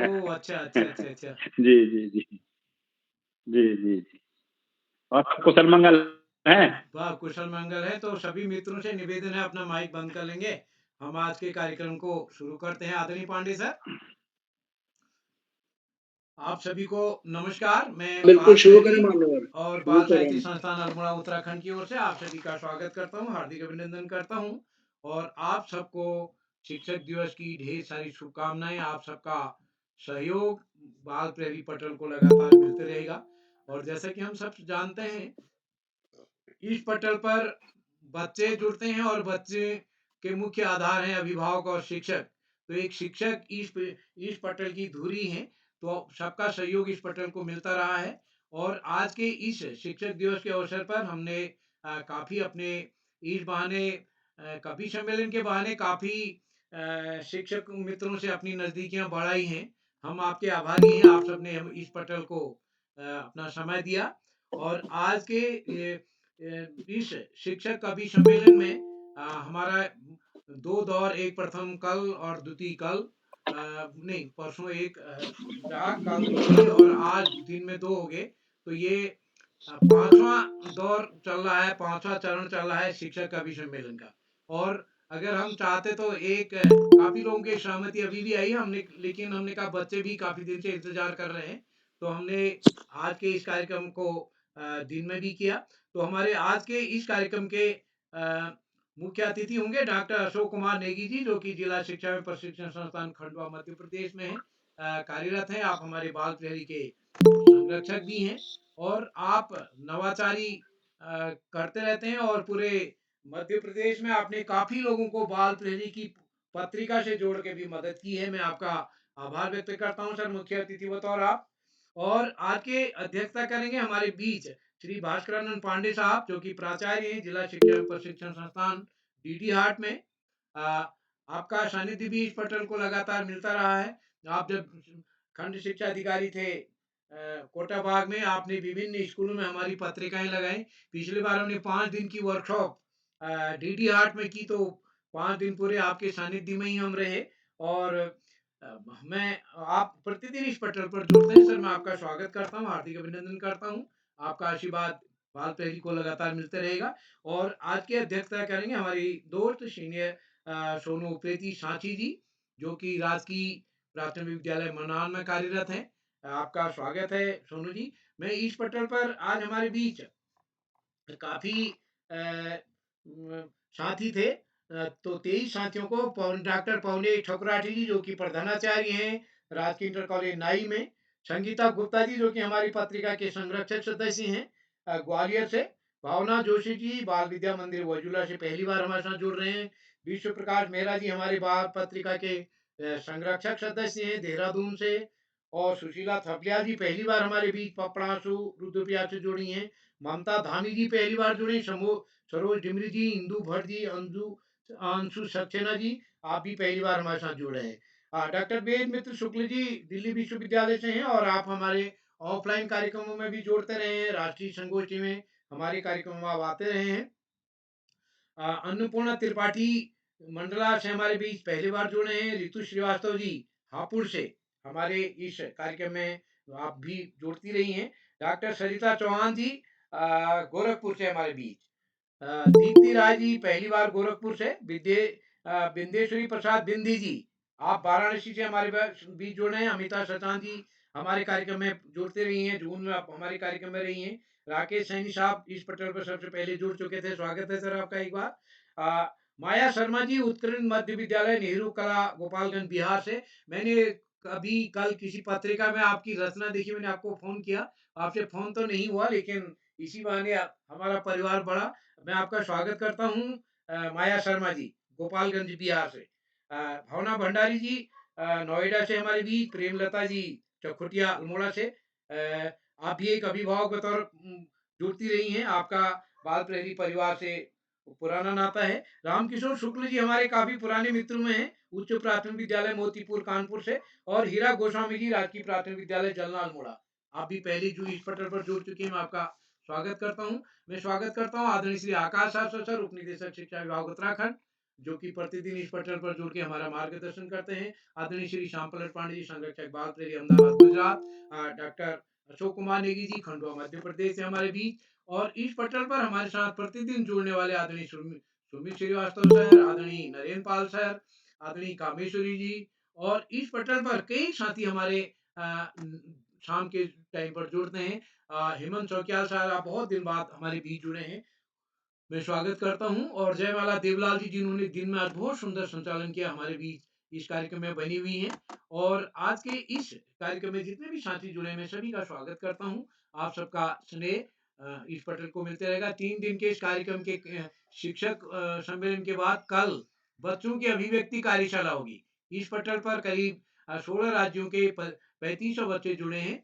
ओह! अच्छा, अच्छा, अच्छा, अच्छा। जी, जी, जी। जी, जी, जी। और सब कुशल-मंगल हैं? वाह! कुशल-मंगल है, तो सभी मित्रों से निवेदन है अपना माइक बंद कर लेंगे। हम आज के कार्यक्रम को शुरू करते हैं। आदरणीय पांडे सर, आप सभी को नमस्कार। मैं बिल्कुल, बाल शुरू प्रहरी करें मान्यवर, और शुरू बाल साहित्य करें। संस्थान अल्मोड़ा उत्तराखंड की ओर से आप सभी का स्वागत करता हूँ, हार्दिक अभिनंदन करता हूँ और आप सबको शिक्षक दिवस की ढेर सारी शुभकामनाएँ। आप सबका सहयोग बाल प्रहरी पटल को लगातार मिलते रहेगा और जैसा कि हम सब जानते हैं, इस पटल पर बच्चे जुड़ते हैं और बच्चे के मुख्य आधार हैं अभिभावक और शिक्षक। तो एक शिक्षक इस पटल की धुरी हैं, तो सबका सहयोग इस पटल को मिलता रहा है और आज के इस शिक्षक दिवस के अवसर पर हमने काफ़ी अपने इस बहाने कवि सम्मेलन के बहाने काफ़ी शिक्षक मित्रों से अपनी नज़दीकियाँ बढ़ाई हैं। हम आपके आभारी हैं, आप सबने हम इस पटल को अपना समय दिया और आज के इस शिक्षक कवि सम्मेलन में हमारा 2 दौर, एक प्रथम कल और द्वितीय कल नहीं परसों एक रहा, कल द्वितीय और आज दिन में 2 हो गए। तो ये 5वां दौर चल रहा है, 5वां चरण चल रहा है शिक्षक कवि सम्मेलन का। और अगर हम चाहते तो एक काफ़ी लोगों की सहमति अभी भी आई है, हमने लेकिन हमने कहा बच्चे भी काफ़ी दिन से इंतज़ार कर रहे हैं, तो हमने आज के इस कार्यक्रम को दिन में भी किया। तो हमारे आज के इस कार्यक्रम के मुख्य अतिथि होंगे डॉक्टर अशोक कुमार नेगी जी, जो कि जिला शिक्षा एवं प्रशिक्षण संस्थान खंडवा मध्य प्रदेश में है, कार्यरत हैं। आप हमारे बाल प्रहरी के संरक्षक भी हैं और आप नवाचारी करते रहते हैं और पूरे मध्य प्रदेश में आपने काफ़ी लोगों को बाल प्रहरी की पत्रिका से जोड़ के भी मदद की है। मैं आपका आभार व्यक्त करता हूँ सर, मुख्य अतिथि बतौर आप। और आज के अध्यक्षता करेंगे हमारे बीच श्री भास्करानंद पांडे साहब, जो कि प्राचार्य हैं जिला शिक्षा एवं प्रशिक्षण संस्थान डीडी हाट में। अ, आपका सानिध्य भी इस पटल को लगातार मिलता रहा है। आप जब खंड शिक्षा अधिकारी थे कोटा बाग में, आपने विभिन्न स्कूलों में हमारी पत्रिकाएं लगाई। पिछली बार हमने 5 दिन की वर्कशॉप डीडी हाट में की, तो 5 दिन पूरे आपके सानिध्य में ही हम रहे और मैं आप प्रतिदिन इस पटल पर जुड़ते हैं सर, मैं आपका स्वागत करता हूँ, हार्दिक अभिनंदन करता हूँ। आपका आशीर्वाद बाल प्रहरी को लगातार मिलते रहेगा और आज की अध्यक्षता करेंगे हमारी दोस्त सीनियर सोनू उप्रेती सांची जी, जो कि राजकीय प्राथमिक विद्यालय मनान में कार्यरत हैं। आपका स्वागत है सोनू जी। मैं इस पटल पर आज हमारे बीच काफ़ी साथी थे। तो 23 साथियों को डॉक्टर पवने ठकुराठी जी, जो कि प्रधानाचार्य हैं राजकीय इंटर कॉलेज नाई में। संगीता गुप्ता जी, जो कि हमारी पत्रिका के संरक्षक सदस्य हैं ग्वालियर से। भावना जोशी जी बाल विद्या मंदिर वजुला से पहली बार हमारे साथ जुड़ रहे हैं। विश्व प्रकाश मेहरा जी हमारे बाल पत्रिका के संरक्षक सदस्य हैं देहरादून से। और सुशीला थपलिया जी पहली बार हमारे बीच पपड़ासु रुद्रप्रयाग से जुड़ी हैं। ममता धामी जी पहली बार जुड़ी। सरोज डिमरी जी, इंदु भट्ट जी, अंशु सक्सेना जी, आप भी पहली बार हमारे साथ जुड़ रहे हैं। डॉक्टर वेद मित्र शुक्ल जी दिल्ली विश्वविद्यालय से हैं और आप हमारे ऑफलाइन कार्यक्रमों में भी जोड़ते रहे हैं, राष्ट्रीय संगोष्ठी में हमारे कार्यक्रमों में आप आते रहे हैं। अन्नपूर्णा त्रिपाठी मंडला से हमारे बीच पहली बार जुड़े हैं। रितु श्रीवास्तव जी हापुड़ से हमारे इस कार्यक्रम में आप भी जुड़ती रही हैं। डॉक्टर सरिता चौहान जी गोरखपुर से हमारे बीच। दीप्ति राय जी पहली बार गोरखपुर से। बिंदेश्वरी प्रसाद बिंदी जी, आप वाराणसी से हमारे बीच जुड़े हैं। अमिता सचान जी हमारे कार्यक्रम में जुड़ते रही हैं, जून में आप हमारे कार्यक्रम में रही हैं। राकेश सैनी साहब इस पटल पर सबसे पहले जुड़ चुके थे, स्वागत है सर आपका एक बार। माया शर्मा जी उत्कीर्ण मध्य विद्यालय नेहरू कला गोपालगंज बिहार से। मैंने कभी कल किसी पत्रिका में आपकी रचना देखी, मैंने आपको फोन किया, आपसे फोन तो नहीं हुआ, लेकिन इसी बहाने हमारा परिवार बढ़ा। मैं आपका स्वागत करता हूँ माया शर्मा जी गोपालगंज बिहार से। भावना भंडारी जी नोएडा से हमारे बीच। प्रेमलता जी चकुटिया अल्मोड़ा से। आप भी एक अभिभावक बतौर जुड़ती रही हैं, आपका बाल प्रहरी परिवार से पुराना नाता है। रामकिशोर शुक्ल जी हमारे काफी पुराने मित्रों में हैं, उच्च प्राथमिक विद्यालय मोतीपुर कानपुर से। और हीरा गोस्वामी जी राजकीय प्राथमिक विद्यालय जलना अल्मोड़ा, आप भी पहले जो इस पटल पर जुड़ चुके हैं, मैं आपका स्वागत करता हूँ। मैं स्वागत करता हूँ आदरणीय श्री आकाश सर, उप निदेशक शिक्षा विभाग उत्तराखंड, जो कि प्रतिदिन इस पटल पर जुड़ के हमारा मार्गदर्शन करते हैं। आदरणीय श्री श्याम पलट पांडे जी, संरक्षक बाल प्रेरी, अहमदाबाद, गुजरात। डॉक्टर अशोक कुमार नेगी जी, खंडवा, मध्य प्रदेश से हमारे बीच। और इस पटल पर हमारे साथ प्रतिदिन जुड़ने वाले आदरणीय सुमित श्रीवास्तव सर, आदरणीय नरेंद्र पाल सर, आदरणीय कामेश्वरी जी। और इस पटल पर कई साथी हमारे शाम के टाइम पर जुड़ते हैं। हेमंत चौकियाल साहब, आप बहुत दिन बाद हमारे बीच जुड़े हैं, मैं स्वागत करता हूं। और जयमाला देवलाल जी, जिन्होंने दिन में आज बहुत सुंदर संचालन किया, हमारे बीच इस कार्यक्रम में बनी हुई हैं। और आज के इस कार्यक्रम में जितने भी साथी जुड़े हैं, मैं सभी का स्वागत करता हूं। आप सबका स्नेह इस पटल को मिलते रहेगा। 3 दिन के इस कार्यक्रम के शिक्षक सम्मेलन के बाद कल बच्चों की अभिव्यक्ति कार्यशाला होगी। इस पटल पर करीब 16 राज्यों के 3500 बच्चे जुड़े हैं।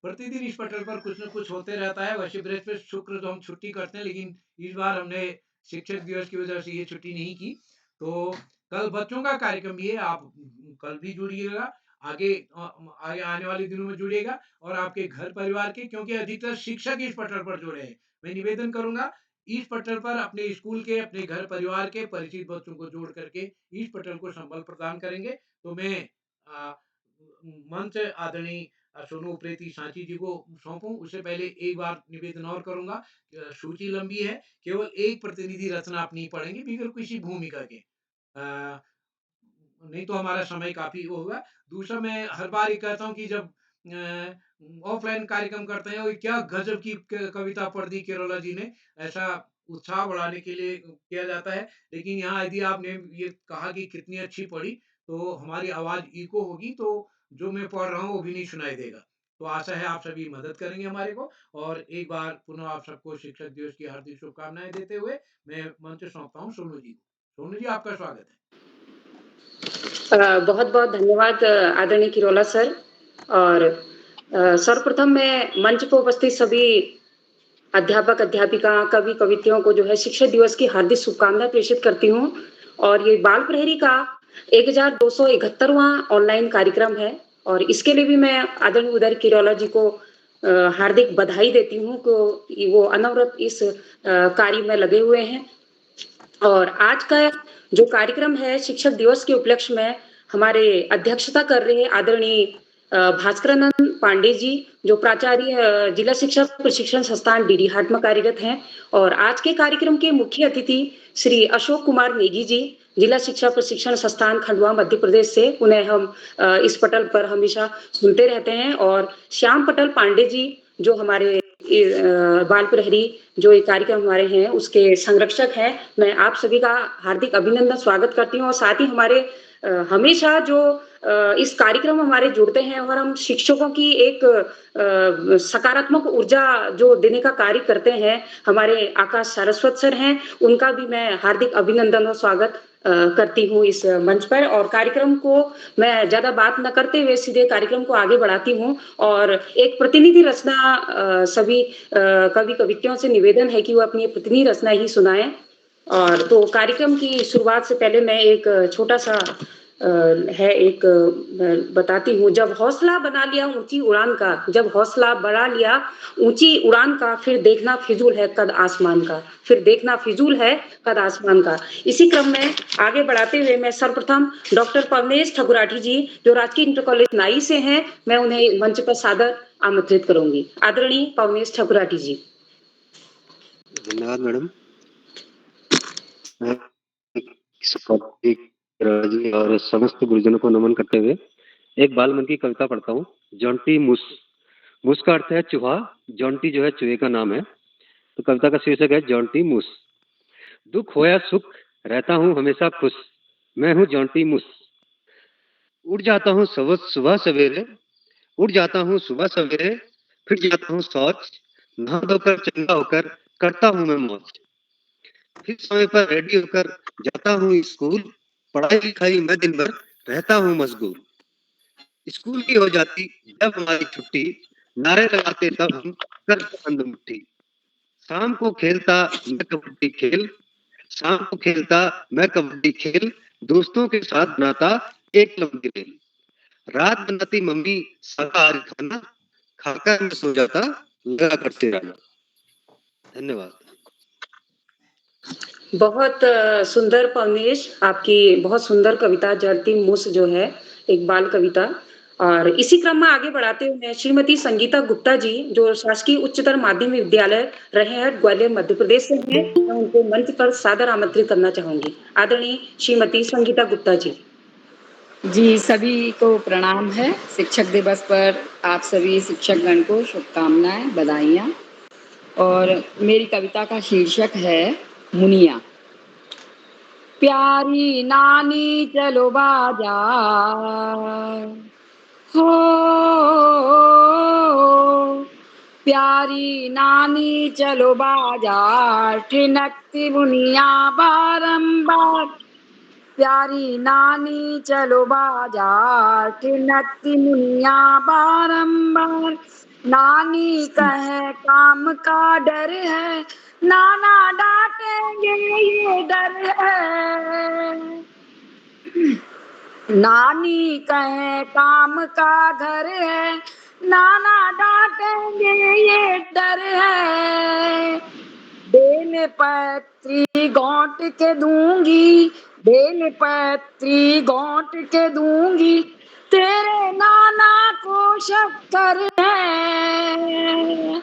प्रतिदिन इस पटल पर कुछ न कुछ होते रहता है। वैसे बृहस्पति शुक्र तो हम छुट्टी करते हैं, लेकिन इस बार हमने शिक्षक दिवस की वजह से ये छुट्टी नहीं की। तो कल बच्चों का कार्यक्रम भी है, आप कल भी जुड़िएगा, आगे आगे आने वाले दिनों में जुड़िएगा। और आपके घर परिवार के, क्योंकि अधिकतर शिक्षक इस पटल पर जुड़े हैं, मैं निवेदन करूंगा इस पटल पर अपने स्कूल के, अपने घर परिवार के परिचित बच्चों को जोड़ करके इस पटल को संबल प्रदान करेंगे। तो मैं आ, मंच आदरणीय सोनू उप्रेती सांची जी को सौंपूं, उससे पहले एक बार निवेदन और करूंगा। सूची लंबी है, केवल एक प्रतिनिधि रचना आप नहीं पढ़ेंगे बगैर किसी भूमिका के। नहीं तो हमारा समय काफी वो होगा। दूसरा, मैं हर बार ये कहता हूँ कि जब ऑफलाइन कार्यक्रम करते हैं, वो क्या गजब की कविता पढ़ दी केरोला जी ने, ऐसा उत्साह बढ़ाने के लिए किया जाता है। लेकिन यहाँ यदि आपने ये कहा कि कितनी अच्छी पढ़ी, तो हमारी आवाज इको होगी, तो जो मैं पढ़ रहा हूँ वो भी नहीं सुनाई देगा। तो आशा है आप सभी मदद करेंगे हमारे को। और एक बार पुनः आप सबको शिक्षक दिवस की हार्दिक शुभकामनाएं देते हुए मैं मंच सौंपता हूँ सोनू जी को। सोनू जी, आपका स्वागत है। बहुत बहुत धन्यवाद आदरणीय किरोला सर। और सर्वप्रथम मैं मंच पर उपस्थित सभी अध्यापक अध्यापिका कवि कवित्रियों को जो है शिक्षक दिवस की हार्दिक शुभकामनाएं प्रेषित करती हूँ। और ये बाल प्रहरी का 1271वां ऑनलाइन कार्यक्रम है, और इसके लिए भी मैं आदरणीय उदय किरोला जी को हार्दिक बधाई देती हूँ कि वो अनवरत इस कार्य में लगे हुए हैं। और आज का जो कार्यक्रम है शिक्षक दिवस के उपलक्ष्य में हमारे अध्यक्षता कर रहे हैं आदरणीय भास्करानंद पांडे जी, जो प्राचार्य जिला शिक्षा प्रशिक्षण संस्थान डीडी हाट में कार्यरत हैं। और आज के कार्यक्रम के मुख्य अतिथि श्री अशोक कुमार नेगी जी, जिला शिक्षा प्रशिक्षण संस्थान खंडवा, मध्य प्रदेश से, उन्हें हम इस पटल पर हमेशा सुनते रहते हैं। और श्याम पटल पांडे जी, जो हमारे बाल प्रहरी जो ये कार्यक्रम हमारे हैं उसके संरक्षक हैं। मैं आप सभी का हार्दिक अभिनंदन स्वागत करती हूँ। और साथ ही हमारे हमेशा जो इस कार्यक्रम में हमारे जुड़ते हैं, और हम शिक्षकों की एक सकारात्मक ऊर्जा जो देने का कार्य करते हैं, हमारे आकाश सारस्वत सर हैं, उनका भी मैं हार्दिक अभिनंदन और स्वागत करती हूँ इस मंच पर। और कार्यक्रम को मैं ज्यादा बात न करते हुए सीधे कार्यक्रम को आगे बढ़ाती हूँ। और एक प्रतिनिधि रचना सभी कवि कवित्रियों से निवेदन है कि वो अपनी प्रतिनिधि रचना ही सुनाएं। और तो कार्यक्रम की शुरुआत से पहले मैं एक छोटा सा बताती हूँ। जब हौसला बना लिया ऊंची उड़ान का, जब हौसला बढ़ा लिया ऊंची उड़ान का, फिर देखना फिजूल है कद आसमान का, फिर देखना फिजूल है कद आसमान का। इसी क्रम में आगे बढ़ाते हुए मैं सर्वप्रथम डॉक्टर पवनेश ठकुराठी जी, जो राजकीय इंटर कॉलेज नाई से हैं, मैं उन्हें मंच पर सादर आमंत्रित करूंगी। आदरणीय पवनेश ठकुराठी जी। धन्यवाद मैडम। और समस्त गुरुजनों को नमन करते हुए एक बाल मन की कविता पढ़ता हूँ। जॉन्टी मूस। मूस का अर्थ है चूहा, जॉन्टी जो है चूहे का नाम है। तो कविता का शीर्षक है जॉन्टी मूस। दुख हो या सुख रहता हूँ हमेशा खुश, मैं हूँ जॉन्टी मूस। उड़ जाता हूँ सुबह सवेरे, उड़ जाता हूँ सुबह सवेरे, फिर जाता हूँ शौच, नहा धोकर चंगा होकर करता हूँ मैं मौज। फिर समय पर रेडी होकर जाता हूँ स्कूल, पढ़ाई लिखाई में दिन भर रहता हूँ मशगूल। स्कूल की हो जाती जब हमारी छुट्टी, नारे लगाते तब हम कर बंद मुट्ठी। शाम को खेलता मैं कबड्डी खेल, शाम को खेलता मैं कबड्डी खेल, दोस्तों के साथ बनाता एक लंबी रेल। रात बनाती मम्मी शाकाहारी खाना, खाकर मैं सो जाता लगा करते रहना। धन्यवाद। बहुत सुंदर पवनेश, आपकी बहुत सुंदर कविता जड़ती मूस जो है, एक बाल कविता। और इसी क्रम में आगे बढ़ाते हुए श्रीमती संगीता गुप्ता जी, जो शासकीय उच्चतर माध्यमिक विद्यालय रहेहट ग्वालियर मध्य प्रदेश से हैं, मैं उनको मंच पर सादर आमंत्रित करना चाहूंगी। आदरणीय श्रीमती संगीता गुप्ता जी। जी, सभी को प्रणाम है। शिक्षक दिवस पर आप सभी शिक्षकगण को शुभकामनाएं, बधाइयाँ। और मेरी कविता का शीर्षक है मुनिया। प्यारी नानी चलो बाजार, हो प्यारी नानी चलो बाजार, ठिनकती मुनिया बारंबार। प्यारी नानी चलो बाजार, ठिनकती मुनिया बारंबार। नानी कहे काम का डर है, नाना डांटेंगे ये डर है। नानी कहे काम का घर है, नाना डांटेंगे ये डर है। बेल पत्री गौंट के दूंगी, बेल पत्री गौंट के दूंगी, तेरे नाना को शक्कर है।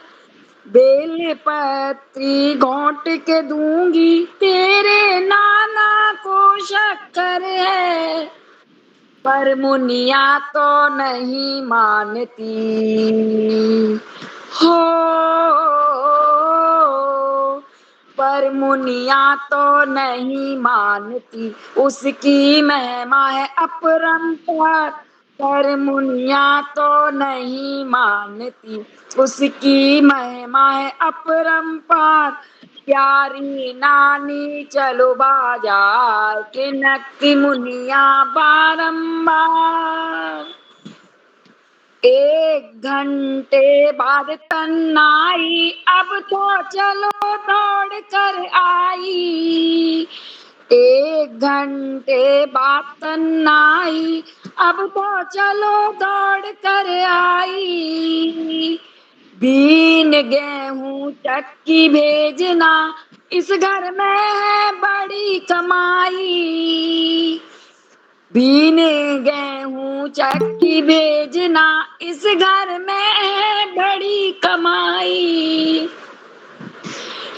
बेल पत्री गौंट के दूंगी, तेरे नाना को शक्कर है। पर मुनिया तो नहीं मानती, हो पर मुनिया तो नहीं मानती, उसकी महिमा है अपरंपार। पर मुनिया तो नहीं मानती, उसकी महिमा है अपरंपार। प्यारी नानी चलो बाजार, ठिनकती मुनिया बारंबार। 1 घंटे बाद तन्नाई, अब तो चलो दौड़ कर आई। 1 घंटे बाद तन्नाई, अब तो चलो दौड़ कर आई। बीन गेहूं चक्की भेजना, इस घर में है बड़ी कमाई। बीन गेहूं चक्की भेजना, इस घर में है बड़ी कमाई।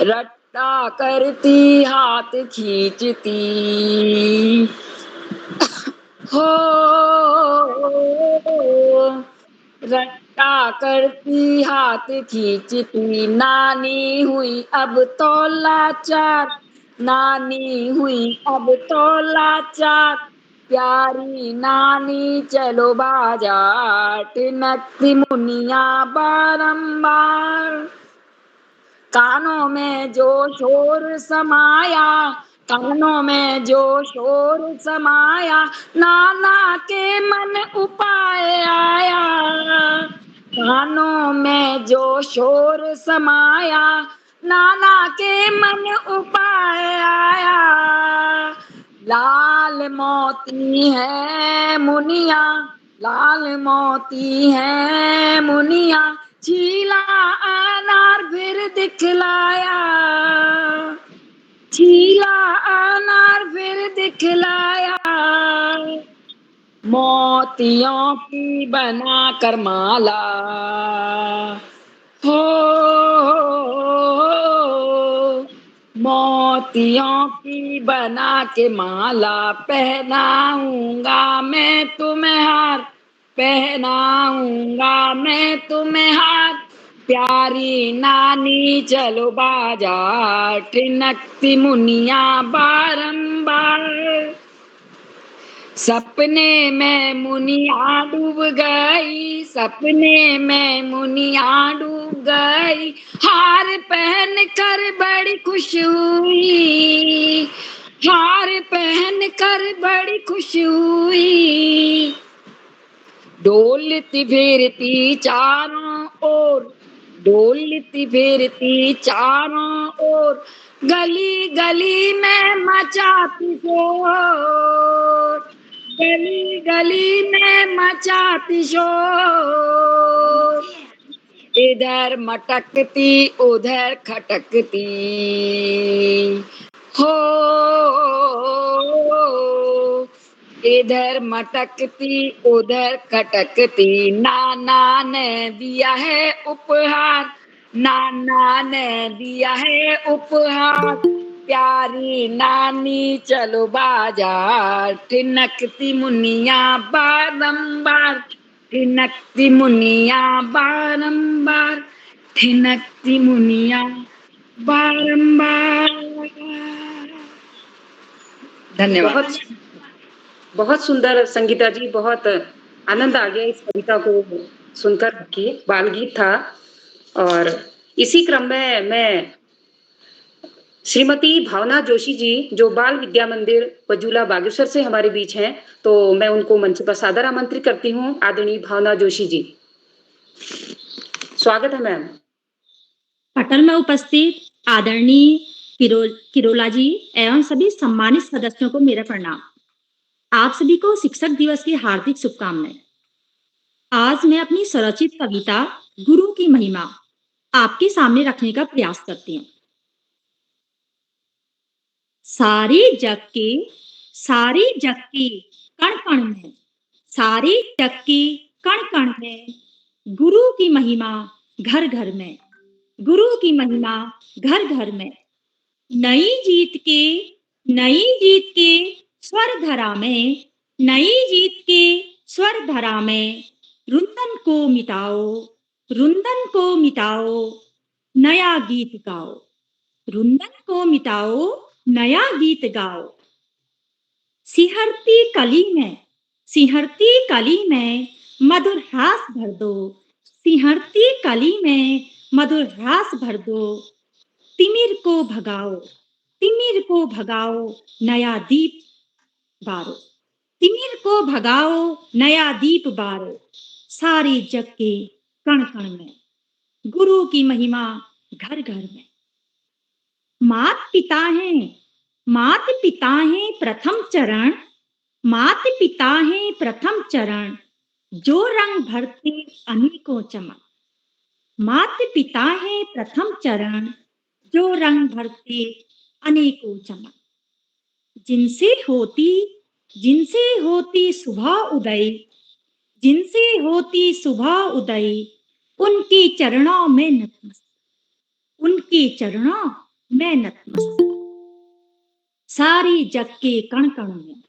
रट्टा करती हाथ खींचती, हो रट्टा करती हाथ खींचती, नानी हुई अब तो लाचार। नानी हुई अब तो लाचार। प्यारी नानी चलो बाजार, ठिनकती मुनिया बारंबार। कानों में जो शोर समाया, कानों में जो शोर समाया, नाना के मन उपाय आया। कानों में जो शोर समाया, नाना के मन उपाय आया। लाल मोती है मुनिया, लाल मोती है मुनिया, छीला अनार फिर दिखलाया। छीला अनार फिर दिखलाया। मोतियों की बना कर माला, हो मोतियों की बना के माला, पहनाऊंगा मैं तुम्हें हार, पहनाऊंगा मैं तुम्हें हार। प्यारी नानी चलो बाजार, ठिनकती मुनिया बारंबार। सपने में मुनिया डूब गई, सपने में मुनिया डूब गई, हार पहन कर बड़ी खुश हुई, हार पहन कर बड़ी खुश हुई। डोलती फिरती चारों ओर, डोलती फिरती चारों ओर, गली गली में मचाती शोर, गली गली में मचाती शोर। इधर मटकती उधर खटकती, हो इधर मटकती उधर खटकती, नाना ने दिया है उपहार, नाना ने दिया है उपहार, प्यारी नानी चलो बाजार, ठिनकती मुनिया बारंबार, ठिनकती मुनिया बारंबार, ठिनकती मुनिया बारंबार। धन्यवाद। बहुत बहुत सुंदर संगीता जी, बहुत आनंद आ गया इस कविता को सुनकर के। बाल गीत था। और इसी क्रम में मैं श्रीमती भावना जोशी जी, जो बाल विद्या मंदिर पजूला बागेश्वर से हमारे बीच हैं, तो मैं उनको मंच पर सादर आमंत्रित करती हूँ। आदरणीय भावना जोशी जी, स्वागत है मैम। पटल में उपस्थित आदरणीय किरोला जी एवं सभी सम्मानित सदस्यों को मेरा प्रणाम। आप सभी को शिक्षक दिवस की हार्दिक शुभकामनाएं। आज मैं अपनी स्वरचित कविता गुरु की महिमा आपके सामने रखने का प्रयास करती हूँ। सारे जग के कण कण में, सारे जग के कण कण में गुरु की महिमा घर घर में, गुरु की महिमा घर घर में। नई जीत के स्वर धरा में, नई जीत के स्वर धरा में, रुंदन को मिटाओ, नया गीत गाओ, रुंदन को मिटाओ, नया गीत गाओ। सिहरती कली में मधुर हास भर दो, सिहरती कली में मधुर हास भर दो। तिमिर को भगाओ, नया दीप बारो, तिमिर को भगाओ, नया दीप बारो। सारे जग के कण कण में गुरु की महिमा घर घर में। मात पिता हैं प्रथम चरण, मात पिता हैं प्रथम चरण, जो रंग भरते अनेकों चमन। मात पिता हैं प्रथम चरण, जो रंग भरते अनेकों चमन। जिनसे होती सुबह उदय, जिनसे होती सुबह उदय, उनके चरणों में नतमस्तक, उनके चरणों में नतमस्तक। सारे जग के कण कण में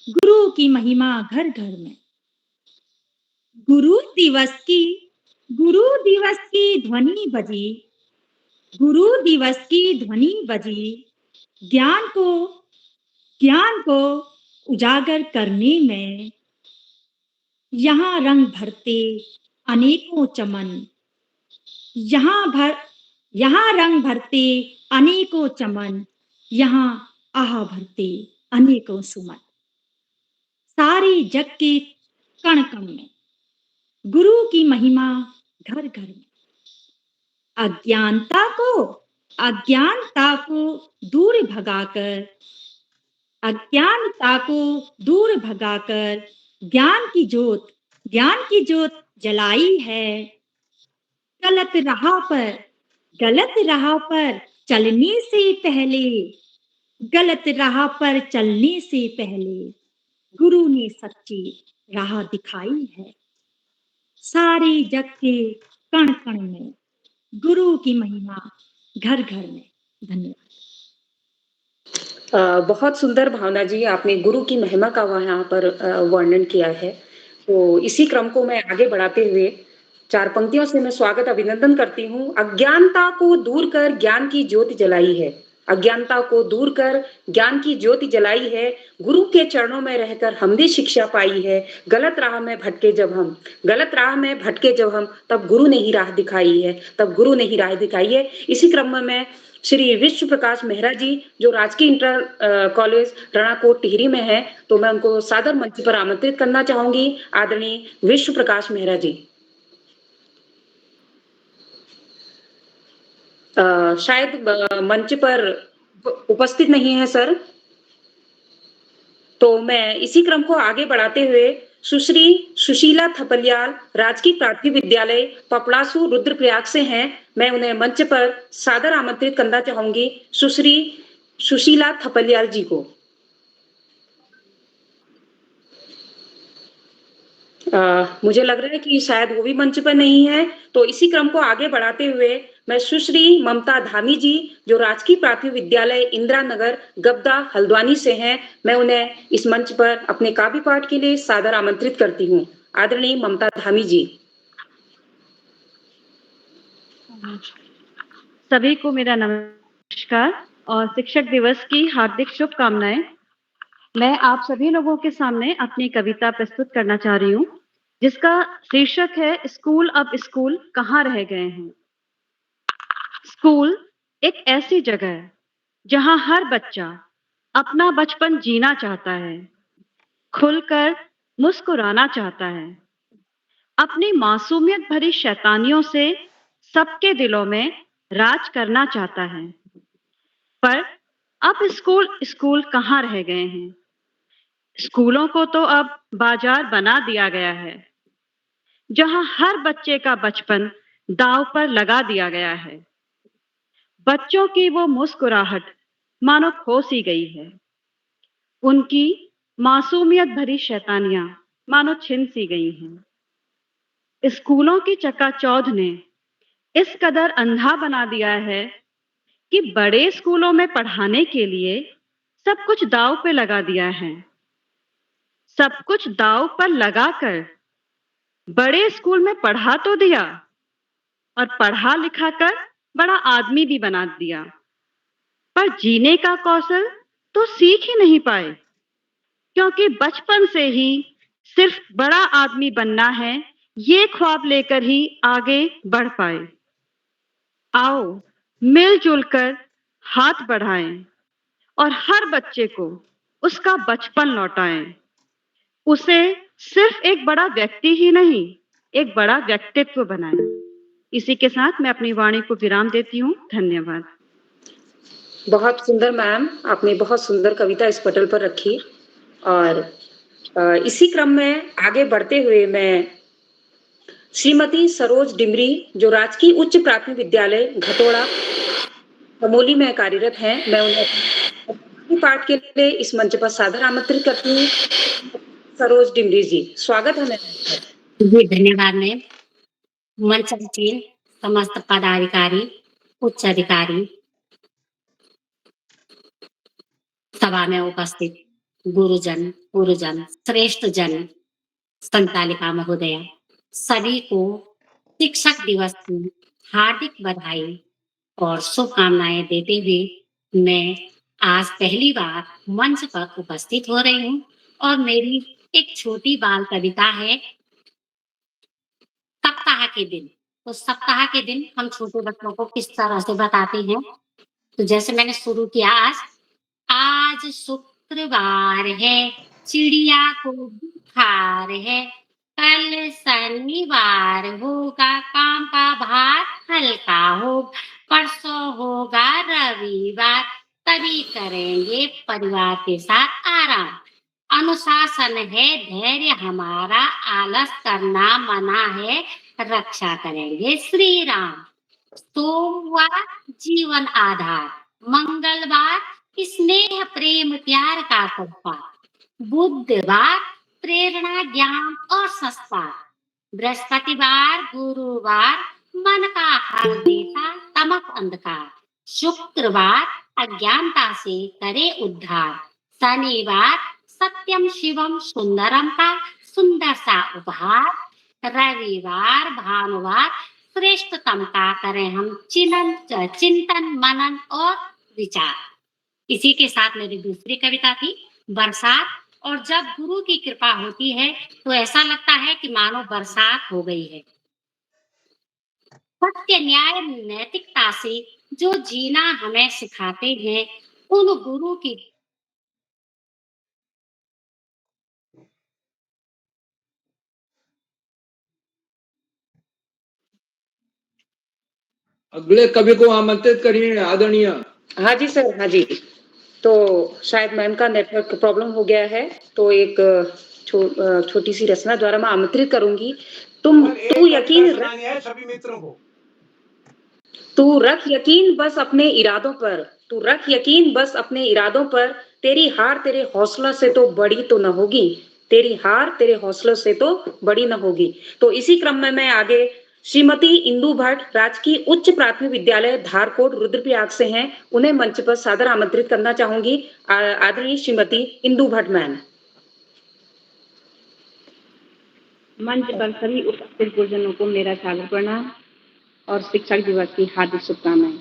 गुरु की महिमा घर घर में। गुरु दिवस की ध्वनि बजी, गुरु दिवस की ध्वनि बजी, ज्ञान को उजागर करने में। यहाँ रंग भरते अनेकों चमन, यहाँ रंग भरते अनेकों चमन, यहाँ आह भरते अनेकों सुमन। सारे जग के कण कण में गुरु की महिमा घर घर में। अज्ञानता को दूर भगाकर, अज्ञानता को दूर भगाकर ज्ञान की ज्योत जलाई है। गलत राह पर चलने से पहले, गलत राह पर चलने से पहले गुरु ने सच्ची राह दिखाई है। सारे जग के कण कण में गुरु की महिमा घर घर में। धन्यवाद। बहुत सुंदर भावना जी, आपने गुरु की महिमा का वहाँ पर वर्णन किया है। तो इसी क्रम को मैं आगे बढ़ाते हुए 4 पंक्तियों से मैं स्वागत अभिनंदन करती हूँ। अज्ञानता को दूर कर ज्ञान की ज्योति जलाई है, अज्ञानता को दूर कर ज्ञान की ज्योति जलाई है। गुरु के चरणों में रहकर हमने शिक्षा पाई है। गलत राह में भटके जब हम तब गुरु ने ही राह दिखाई है, इसी क्रम में मैं श्री विश्व प्रकाश मेहरा जी, जो राजकीय इंटर कॉलेज रणाकोट टिहरी में है, तो मैं उनको सादर मंच पर आमंत्रित करना चाहूंगी। आदरणीय विश्व प्रकाश मेहरा जी। शायद मंच पर उपस्थित नहीं है सर। तो मैं इसी क्रम को आगे बढ़ाते हुए सुश्री सुशीला थपलियाल, राजकीय प्राथमिक विद्यालय पपड़ासू रुद्रप्रयाग से हैं, मैं उन्हें मंच पर सादर आमंत्रित करना चाहूंगी। सुश्री सुशीला थपलियाल जी को। मुझे लग रहा है कि शायद वो भी मंच पर नहीं है, तो इसी क्रम को आगे बढ़ाते हुए मैं सुश्री ममता धामी जी, जो राजकीय प्राथमिक विद्यालय इंदिरा नगर गब्दा हल्द्वानी से हैं, मैं उन्हें इस मंच पर अपने काव्य पाठ के लिए सादर आमंत्रित करती हूँ। आदरणीय ममता धामी जी। सभी को मेरा नमस्कार और शिक्षक दिवस की हार्दिक शुभकामनाएं। मैं आप सभी लोगों के सामने अपनी कविता प्रस्तुत करना चाह रही हूँ, जिसका शीर्षक है स्कूल अब स्कूल कहाँ रह गए हैं। स्कूल एक ऐसी जगह है जहाँ हर बच्चा अपना बचपन जीना चाहता है, खुलकर मुस्कुराना चाहता है, अपनी मासूमियत भरी शैतानियों से सबके दिलों में राज करना चाहता है। पर अब स्कूल स्कूल कहाँ रह गए हैं। स्कूलों को तो अब बाजार बना दिया गया है, जहां हर बच्चे का बचपन दांव पर लगा दिया गया है। बच्चों की वो मुस्कुराहट मानो खो सी गई है, उनकी मासूमियत भरी शैतानियां मानो छिन सी गई हैं। स्कूलों की चकाचौंध ने इस कदर अंधा बना दिया है कि बड़े स्कूलों में पढ़ाने के लिए सब कुछ दांव पे लगा दिया है। सब कुछ दांव पर लगाकर बड़े स्कूल में पढ़ा तो दिया और पढ़ा लिखा कर बड़ा आदमी भी बना दिया, पर जीने का कौशल तो सीख ही नहीं पाए, क्योंकि बचपन से ही सिर्फ बड़ा आदमी बनना है, ये ख्वाब लेकर ही आगे बढ़ पाए। आओ मिलजुल कर हाथ बढ़ाएं और हर बच्चे को उसका बचपन लौटाएं। उसे सिर्फ एक बड़ा व्यक्ति ही नहीं, एक बड़ा व्यक्तित्व बनाएं। इसी के साथ मैं अपनी वाणी को विराम देती हूँ। धन्यवाद। बहुत सुंदर मैम, आपने बहुत सुंदर कविता इस पटल पर रखी और इसी क्रम में आगे बढ़ते हुए मैं श्रीमती सरोज डिमरी, जो राजकीय उच्च प्राथमिक विद्यालय घटोड़ा चमोली में कार्यरत हैं, मैं उन्हें पाठ के लिए इस मंच पर सादर आमंत्रित करती हूँ। सरोज डिमरी जी, स्वागत है मैम। जी धन्यवाद मैम। मंचासीन समस्त पदाधिकारी, उच्च अधिकारी, सभा में उपस्थित गुरुजन, गुरुजन, श्रेष्ठ जन, संचालिका महोदया, सभी को शिक्षक दिवस की हार्दिक बधाई और शुभकामनाएं देते हुए मैं आज पहली बार मंच पर उपस्थित हो रही हूँ और मेरी एक छोटी बाल कविता है सप्ताह के दिन। तो सप्ताह के दिन हम छोटे बच्चों को किस तरह से बताते हैं, तो जैसे मैंने शुरू किया, आज शुक्रवार है, चिड़िया को बुखार है, कल शनिवार होगा, काम का भार हल्का हो, परसों होगा रविवार, तभी करेंगे परिवार के साथ आराम। अनुशासन है धैर्य हमारा, आलस करना मना है, रक्षा करेंगे श्री राम। सोमवार जीवन आधार, मंगलवार स्नेह प्रेम प्यार का संस्कार, बुधवार प्रेरणा ज्ञान और संस्कार, बृहस्पतिवार गुरुवार मन का हर देता तमक अंधकार, शुक्रवार अज्ञानता से करे उद्धार, शनिवार सत्यम शिवम सुंदरम का सुंदर सा उपहार, रविवार भानुवार श्रेष्ठतम का करें हम चिंतन मनन और विचार। इसी के साथ मेरी दूसरी कविता थी बरसात। और जब गुरु की कृपा होती है तो ऐसा लगता है कि मानो बरसात हो गई है। सत्य न्याय नैतिकता से जो जीना हमें सिखाते हैं, उन गुरु की अगले कवि को आमंत्रित करिए आदरणीय। हाँ जी सर, हाँ जी। तो शायद मैम का नेटवर्क प्रॉब्लम हो गया है, तो एक छोटी सी रचना द्वारा मैं आमंत्रित करूंगी। तू यकीन है सभी मित्रों को। तू रख यकीन बस अपने इरादों पर, तू रख यकीन बस अपने इरादों पर, तेरी हार तेरे हौसला से तो बड़ी तो न होगी, तेरी हार तेरे हौसलों से तो बड़ी न होगी। तो इसी क्रम में मैं आगे श्रीमती इंदु भट्ट राजकीय उच्च प्राथमिक विद्यालय धारकोट रुद्रप्रयाग से हैं, उन्हें मंच पर सादर आमंत्रित करना चाहूंगी। आदरणीय श्रीमती इंदु भट्ट मैम। मंच पर सभी उपस्थित गुरुजनों को मेरा सादर प्रणाम और शिक्षक दिवस की हार्दिक शुभकामनाएं।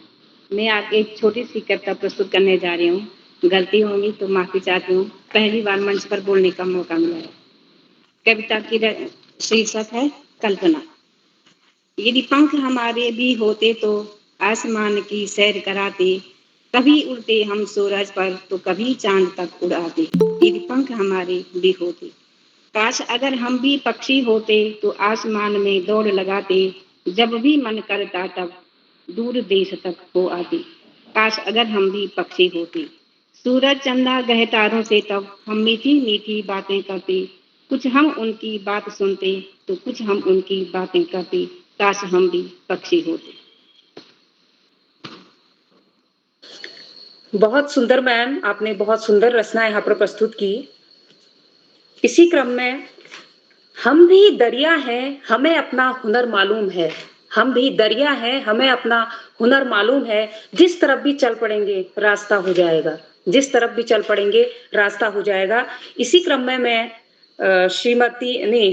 मैं आगे एक छोटी सी कविता प्रस्तुत करने जा रही हूँ, गलती होगी तो माफी चाहती हूँ, पहली बार मंच पर बोलने का मौका मिला है। कविता की शीर्षक है कल्पना। यदि पंख हमारे भी होते तो आसमान की सैर कराते, कभी उड़ते हम सूरज पर तो कभी चांद तक उड़ाते। यदि पंख हमारे भी होते, काश अगर हम भी पक्षी होते तो आसमान में दौड़ लगाते, जब भी मन करता तब दूर देश तक हो आते। काश अगर हम भी पक्षी होते, सूरज चंदा गह तारों से तब हम मीठी मीठी बातें करते, कुछ हम उनकी बात सुनते तो कुछ हम उनकी बातें करते। काश हम भी पक्षी होते। बहुत सुंदर मैम, आपने बहुत सुंदर रचना यहाँ पर प्रस्तुत की। इसी क्रम में हम भी दरिया हैं, हमें अपना हुनर मालूम है, हम भी दरिया हैं, हमें अपना हुनर मालूम है, जिस तरफ भी चल पड़ेंगे रास्ता हो जाएगा, जिस तरफ भी चल पड़ेंगे रास्ता हो जाएगा। इसी क्रम में मैं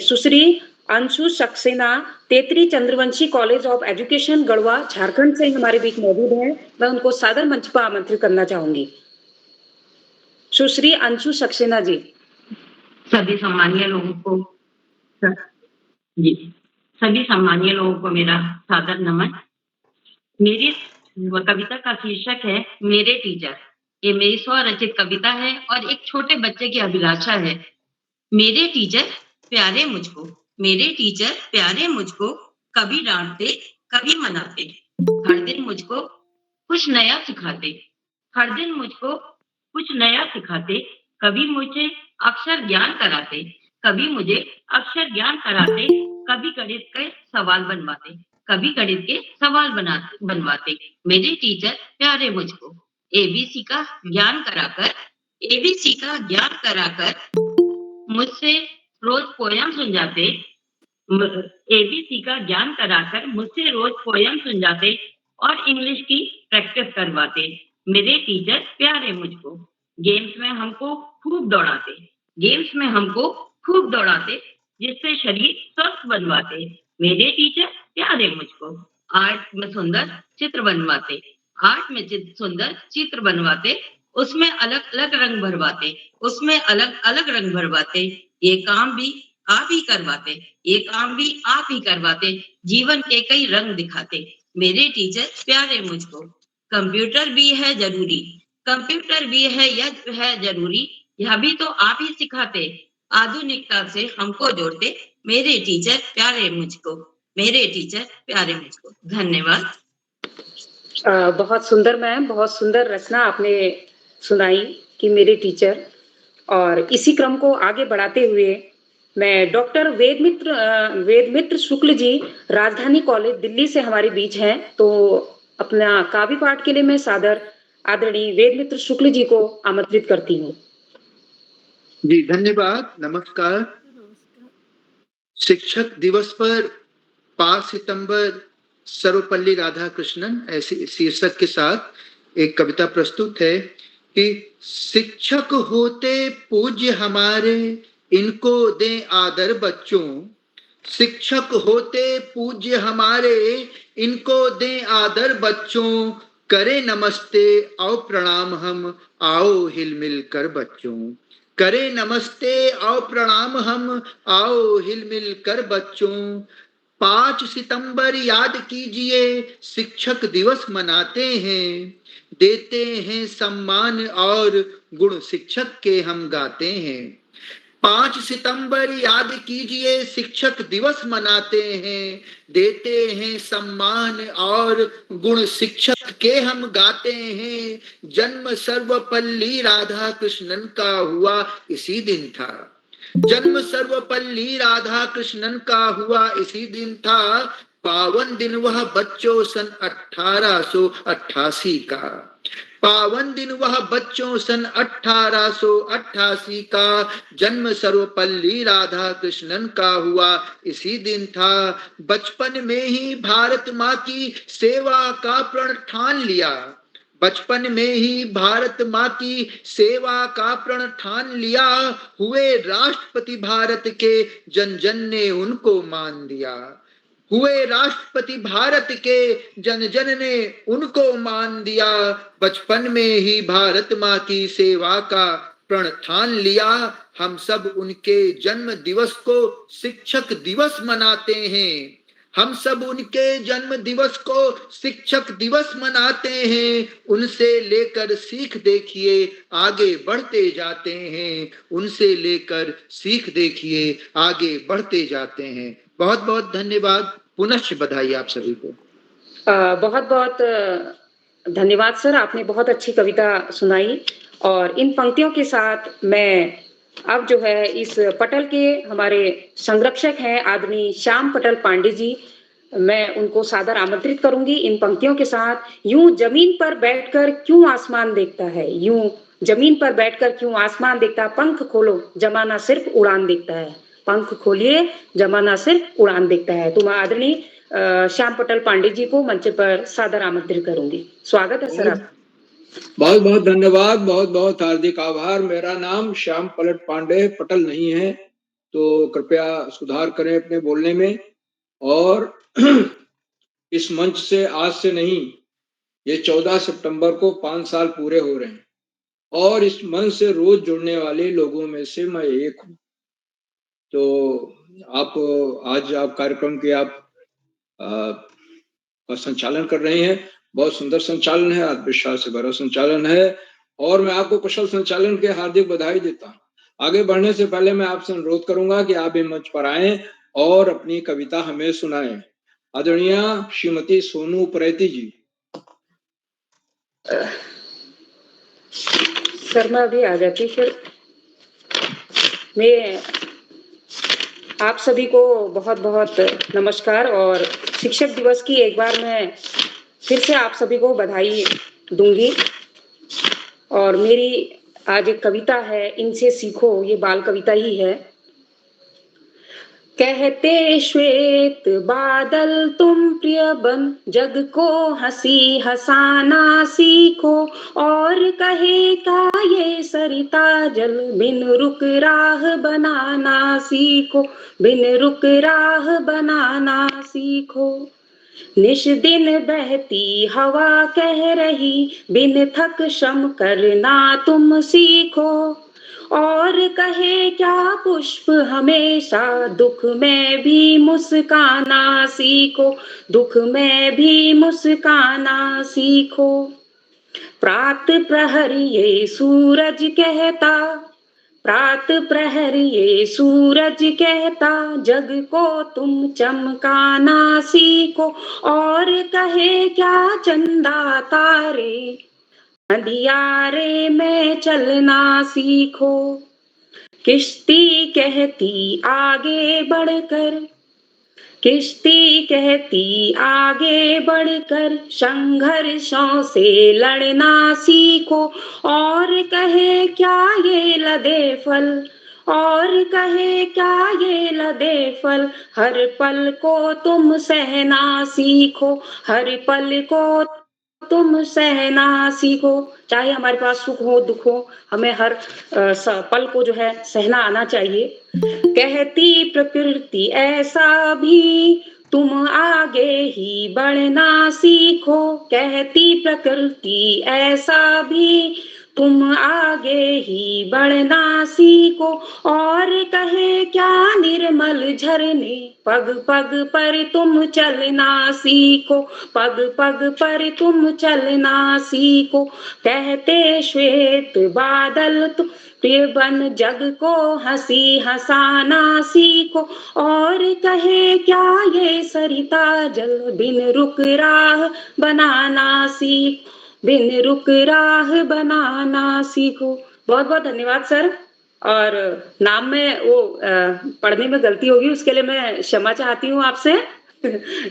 Sushri Anshu Saxena Tetari Chandravanshi college of education Garhwa Jharkhand से हमारे बीच मौजूद हैं, मैं उनको सादर मंच पर आमंत्रित करना चाहूंगी। सुश्री अंशु सक्सेना जी। सभी सम्मानीय लोगों को मेरा सादर नमन। मेरी कविता का शीर्षक है मेरे टीचर। ये मेरी स्वरचित कविता है और एक छोटे बच्चे की अभिलाषा है। मेरे टीचर प्यारे मुझको, मेरे टीचर प्यारे मुझको, कभी डांटते कभी मनाते, हर दिन मुझको कुछ नया सिखाते, हर दिन मुझको कुछ नया सिखाते, कभी मुझे अक्षर ज्ञान कराते, कभी मुझे अक्षर ज्ञान कराते, कभी गणित के सवाल बनवाते, कभी गणित के सवाल बनवाते। मेरे टीचर प्यारे मुझको, एबीसी का ज्ञान कराकर, एबीसी का ज्ञान कराकर मुझसे रोज पोयम सुन जाते, एबीसी का ज्ञान कराकर मुझसे रोज पोयम सुन जाते और इंग्लिश की प्रैक्टिस करवाते। मेरे टीचर प्यारे मुझको, गेम्स में हमको खूब दौड़ाते, गेम्स में हमको खूब दौड़ाते, जिससे शरीर स्वस्थ बनवाते। मेरे टीचर प्यारे मुझको, आर्ट में सुंदर चित्र बनवाते, आर्ट में सुंदर चित्र बनवाते, उसमें अलग अलग रंग भरवाते, उसमें अलग अलग रंग भरवाते। ये काम भी आप ही करवाते, ये काम भी आप ही करवाते, जीवन के कई रंग दिखाते। मेरे टीचर प्यारे मुझको, कंप्यूटर भी है जरूरी, कंप्यूटर भी है जरूरी, यह भी तो आप ही सिखाते, आधुनिकता से हमको जोड़ते। मेरे टीचर प्यारे मुझको, मेरे टीचर प्यारे मुझको। धन्यवाद। बहुत सुंदर मैम, बहुत सुंदर रचना आपने सुनाई कि मेरे टीचर। और इसी क्रम को आगे बढ़ाते हुए मैं डॉक्टर वेदमित्र शुक्ल जी राजधानी कॉलेज दिल्ली से हमारे बीच हैं, तो अपना काव्य पाठ के लिए मैं सादर आदरणीय वेदमित्र शुक्ल जी को आमंत्रित करती हूँ। जी धन्यवाद, नमस्कार। शिक्षक दिवस पर 5 सितंबर सर्वपल्ली राधाकृष्णन ऐसी शीर्षक के साथ एक कविता प्रस्तुत है कि शिक्षक होते पूज्य हमारे, इनको दें आदर बच्चों, शिक्षक होते पूज्य हमारे, इनको दें आदर बच्चों, करे नमस्ते और प्रणाम हम, आओ हिल मिल कर बच्चों, करे नमस्ते और प्रणाम हम, आओ हिल मिल कर बच्चों। 5 सितंबर याद कीजिए, शिक्षक दिवस मनाते हैं, देते हैं सम्मान और गुण शिक्षक के हम गाते हैं। 5 सितंबर याद कीजिए, शिक्षक दिवस मनाते हैं, देते हैं सम्मान और गुण शिक्षक के हम गाते हैं। जन्म सर्वपल्ली राधाकृष्णन का हुआ इसी दिन था, जन्म सर्वपल्ली राधाकृष्णन का हुआ इसी दिन था, पावन दिन वह बच्चों सन 1888 का, पावन दिन वह बच्चों सन 1888 का जन्म सर्वपल्ली राधा कृष्णन का हुआ इसी दिन था। बचपन में ही भारत माँ की सेवा का प्रण ठान लिया। बचपन में ही भारत माँ की सेवा का प्रण ठान लिया। हुए राष्ट्रपति भारत के जन जन ने उनको मान दिया। हुए राष्ट्रपति भारत के जन जन ने उनको मान दिया। बचपन में ही भारत माँ की सेवा का प्रण ठान लिया। हम सब उनके जन्म दिवस को शिक्षक दिवस मनाते हैं। हम सब उनके जन्म दिवस को शिक्षक दिवस मनाते हैं। उनसे लेकर सीख देखिए आगे बढ़ते जाते हैं। उनसे लेकर सीख देखिए आगे बढ़ते जाते हैं। बहुत बहुत धन्यवाद। पुनश्च बधाई आप सभी को। बहुत बहुत धन्यवाद सर, आपने बहुत अच्छी कविता सुनाई। और इन पंक्तियों के साथ मैं अब जो है इस पटल के हमारे संरक्षक हैं आदरणीय श्याम पटल पांडे जी, मैं उनको सादर आमंत्रित करूंगी इन पंक्तियों के साथ। यूं जमीन पर बैठकर क्यों आसमान देखता है, यूं जमीन पर बैठकर क्यों आसमान देखता है, पंख खोलो जमाना सिर्फ उड़ान देखता है, पंख खोलिए जमाना सिर्फ उड़ान देखता है। तो मैं आदरणीय श्याम पटल पांडे जी को मंच पर सादर आमंत्रित करूंगी। स्वागत है सर आप। बहुत बहुत धन्यवाद, बहुत बहुत हार्दिक आभार। मेरा नाम श्याम पलट पांडे पटल नहीं है, तो कृपया सुधार करें अपने बोलने में। और इस मंच से आज से नहीं, ये 14 सितंबर को 5 साल पूरे हो रहे हैं और इस मंच से रोज जुड़ने वाले लोगों में से मैं एक हूँ। तो आप आज आप कार्यक्रम के आप संचालन कर रहे हैं, बहुत सुंदर संचालन है, आत्मविश्वास से भरा संचालन है और मैं आपको कुशल संचालन के हार्दिक बधाई देता हूँ। आगे बढ़ने से पहले मैं आपसे अनुरोध करूंगा कि आप ये मंच पर आएं और अपनी कविता हमें सुनाएं। आदरणीय श्रीमती सोनू परेती जी। सर मैं अभी आ जाती, फिर मैं आप सभी को बहुत बहुत नमस्कार और शिक्षक दिवस की एक बार मैं फिर से आप सभी को बधाई दूंगी। और मेरी आज एक कविता है, इनसे सीखो, ये बाल कविता ही है। कहते श्वेत बादल तुम प्रिय बन, जग को हंसी हंसाना सीखो, और कहेगा ये सरिता जल, बिन रुक राह बनाना सीखो, बिन रुक राह बनाना सीखो। निश दिन बहती हवा कह रही, बिन थक श्रम करना तुम सीखो, और कहे क्या पुष्प हमेशा, दुख में भी मुस्काना सीखो, दुख में भी मुस्काना सीखो। प्रात प्रहर ये सूरज कहता, प्रात प्रहर ये सूरज कहता, जग को तुम चमकाना सीखो, और कहे क्या चंदा तारे, अंधियारे में चलना सीखो। किश्ती कहती आगे बढ़कर, किश्ती कहती आगे बढ़कर, संघर्षों से लड़ना सीखो, और कहे क्या ये लदे फल, और कहे क्या ये लदे फल, हर पल को तुम सहना सीखो, हर पल को तुम सहना सीखो। चाहे हमारे पास सुख हो दुख हो, हमें हर पल को जो है सहना आना चाहिए। कहती प्रकृति ऐसा भी, तुम आगे ही बढ़ना सीखो, कहती प्रकृति ऐसा भी, तुम आगे ही बढ़ना सीखो, और कहे क्या निर्मल झरने, पग पग पर तुम चलना सीखो, पग पग पर तुम चलना सीखो। कहते श्वेत बादल तुम प्रिय बन, जग को हंसी हंसाना सीखो, और कहे क्या ये सरिता जल, बिन रुक राह बनाना सीखो, बिन रुक राह बनाना सीखो। बहुत बहुत धन्यवाद सर। और नाम में वो पढ़ने में गलती होगी, उसके लिए मैं क्षमा चाहती हूँ आपसे।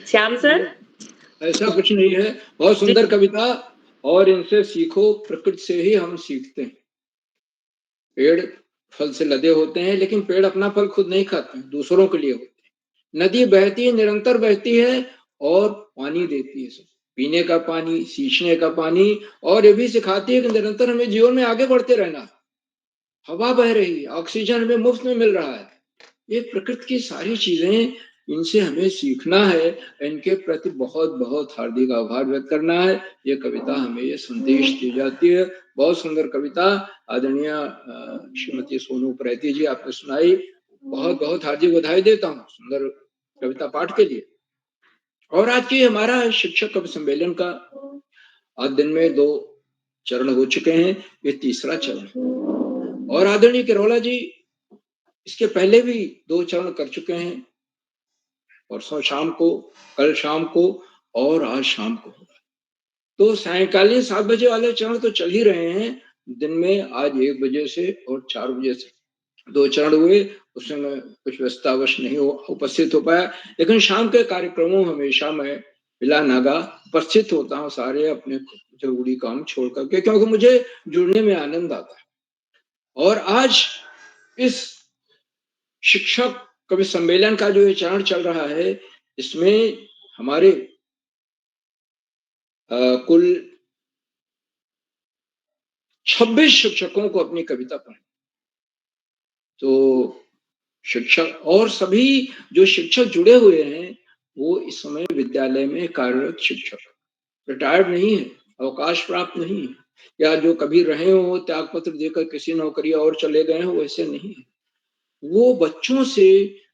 श्याम सर। ऐसा कुछ नहीं है, बहुत सुंदर कविता और इनसे सीखो, प्रकृति से ही हम सीखते हैं। पेड़ फल से लदे होते हैं, लेकिन पेड़ अपना फल खुद नहीं खाते हैं, दूसरों के लिए होते हैं। नदी बहती है, निरंतर बहती है और पानी देती है, सब पीने का पानी, सींचने का पानी, और ये भी सिखाती है कि निरंतर हमें जीवन में आगे बढ़ते रहना है। हवा बह रही है, ऑक्सीजन हमें मुफ्त में मिल रहा है। ये प्रकृति की सारी चीजें, इनसे हमें सीखना है, इनके प्रति बहुत बहुत हार्दिक आभार व्यक्त करना है। ये कविता हमें ये संदेश दी जाती है। बहुत सुंदर कविता आदरणीय श्रीमती सोनू परेती जी आपने सुनाई, बहुत बहुत हार्दिक बधाई देता हूँ सुंदर कविता पाठ के लिए। और आज की हमारा शिक्षक कवि सम्मेलन का आज दिन में 2 चरण हो चुके हैं, ये तीसरा चरण। और आदरणीय किरोला जी इसके पहले भी 2 चरण कर चुके हैं, परसों शाम को, कल शाम को और आज शाम को होगा। तो सायंकालीन 7 बजे वाले चरण तो चल ही रहे हैं, दिन में आज 1 बजे से और 4 बजे से 2 चरण हुए, उसमें मैं कुछ व्यस्ततावश नहीं उपस्थित हो पाया, लेकिन शाम के कार्यक्रमों हमेशा मैं बिला नागा उपस्थित होता हूँ, सारे अपने जरूरी काम छोड़ करके, क्योंकि मुझे जुड़ने में आनंद आता है। और आज इस शिक्षक कवि सम्मेलन का जो ये चरण चल रहा है, इसमें हमारे कुल 26 शिक्षकों को अपनी कविता पढ़ी। तो शिक्षक और सभी जो शिक्षक जुड़े हुए हैं, वो इस समय विद्यालय में कार्यरत शिक्षक, रिटायर्ड नहीं है, अवकाश प्राप्त नहीं है, या जो कभी रहे हो त्याग पत्र देकर किसी नौकरी और चले गए हो, वैसे नहीं है। वो बच्चों से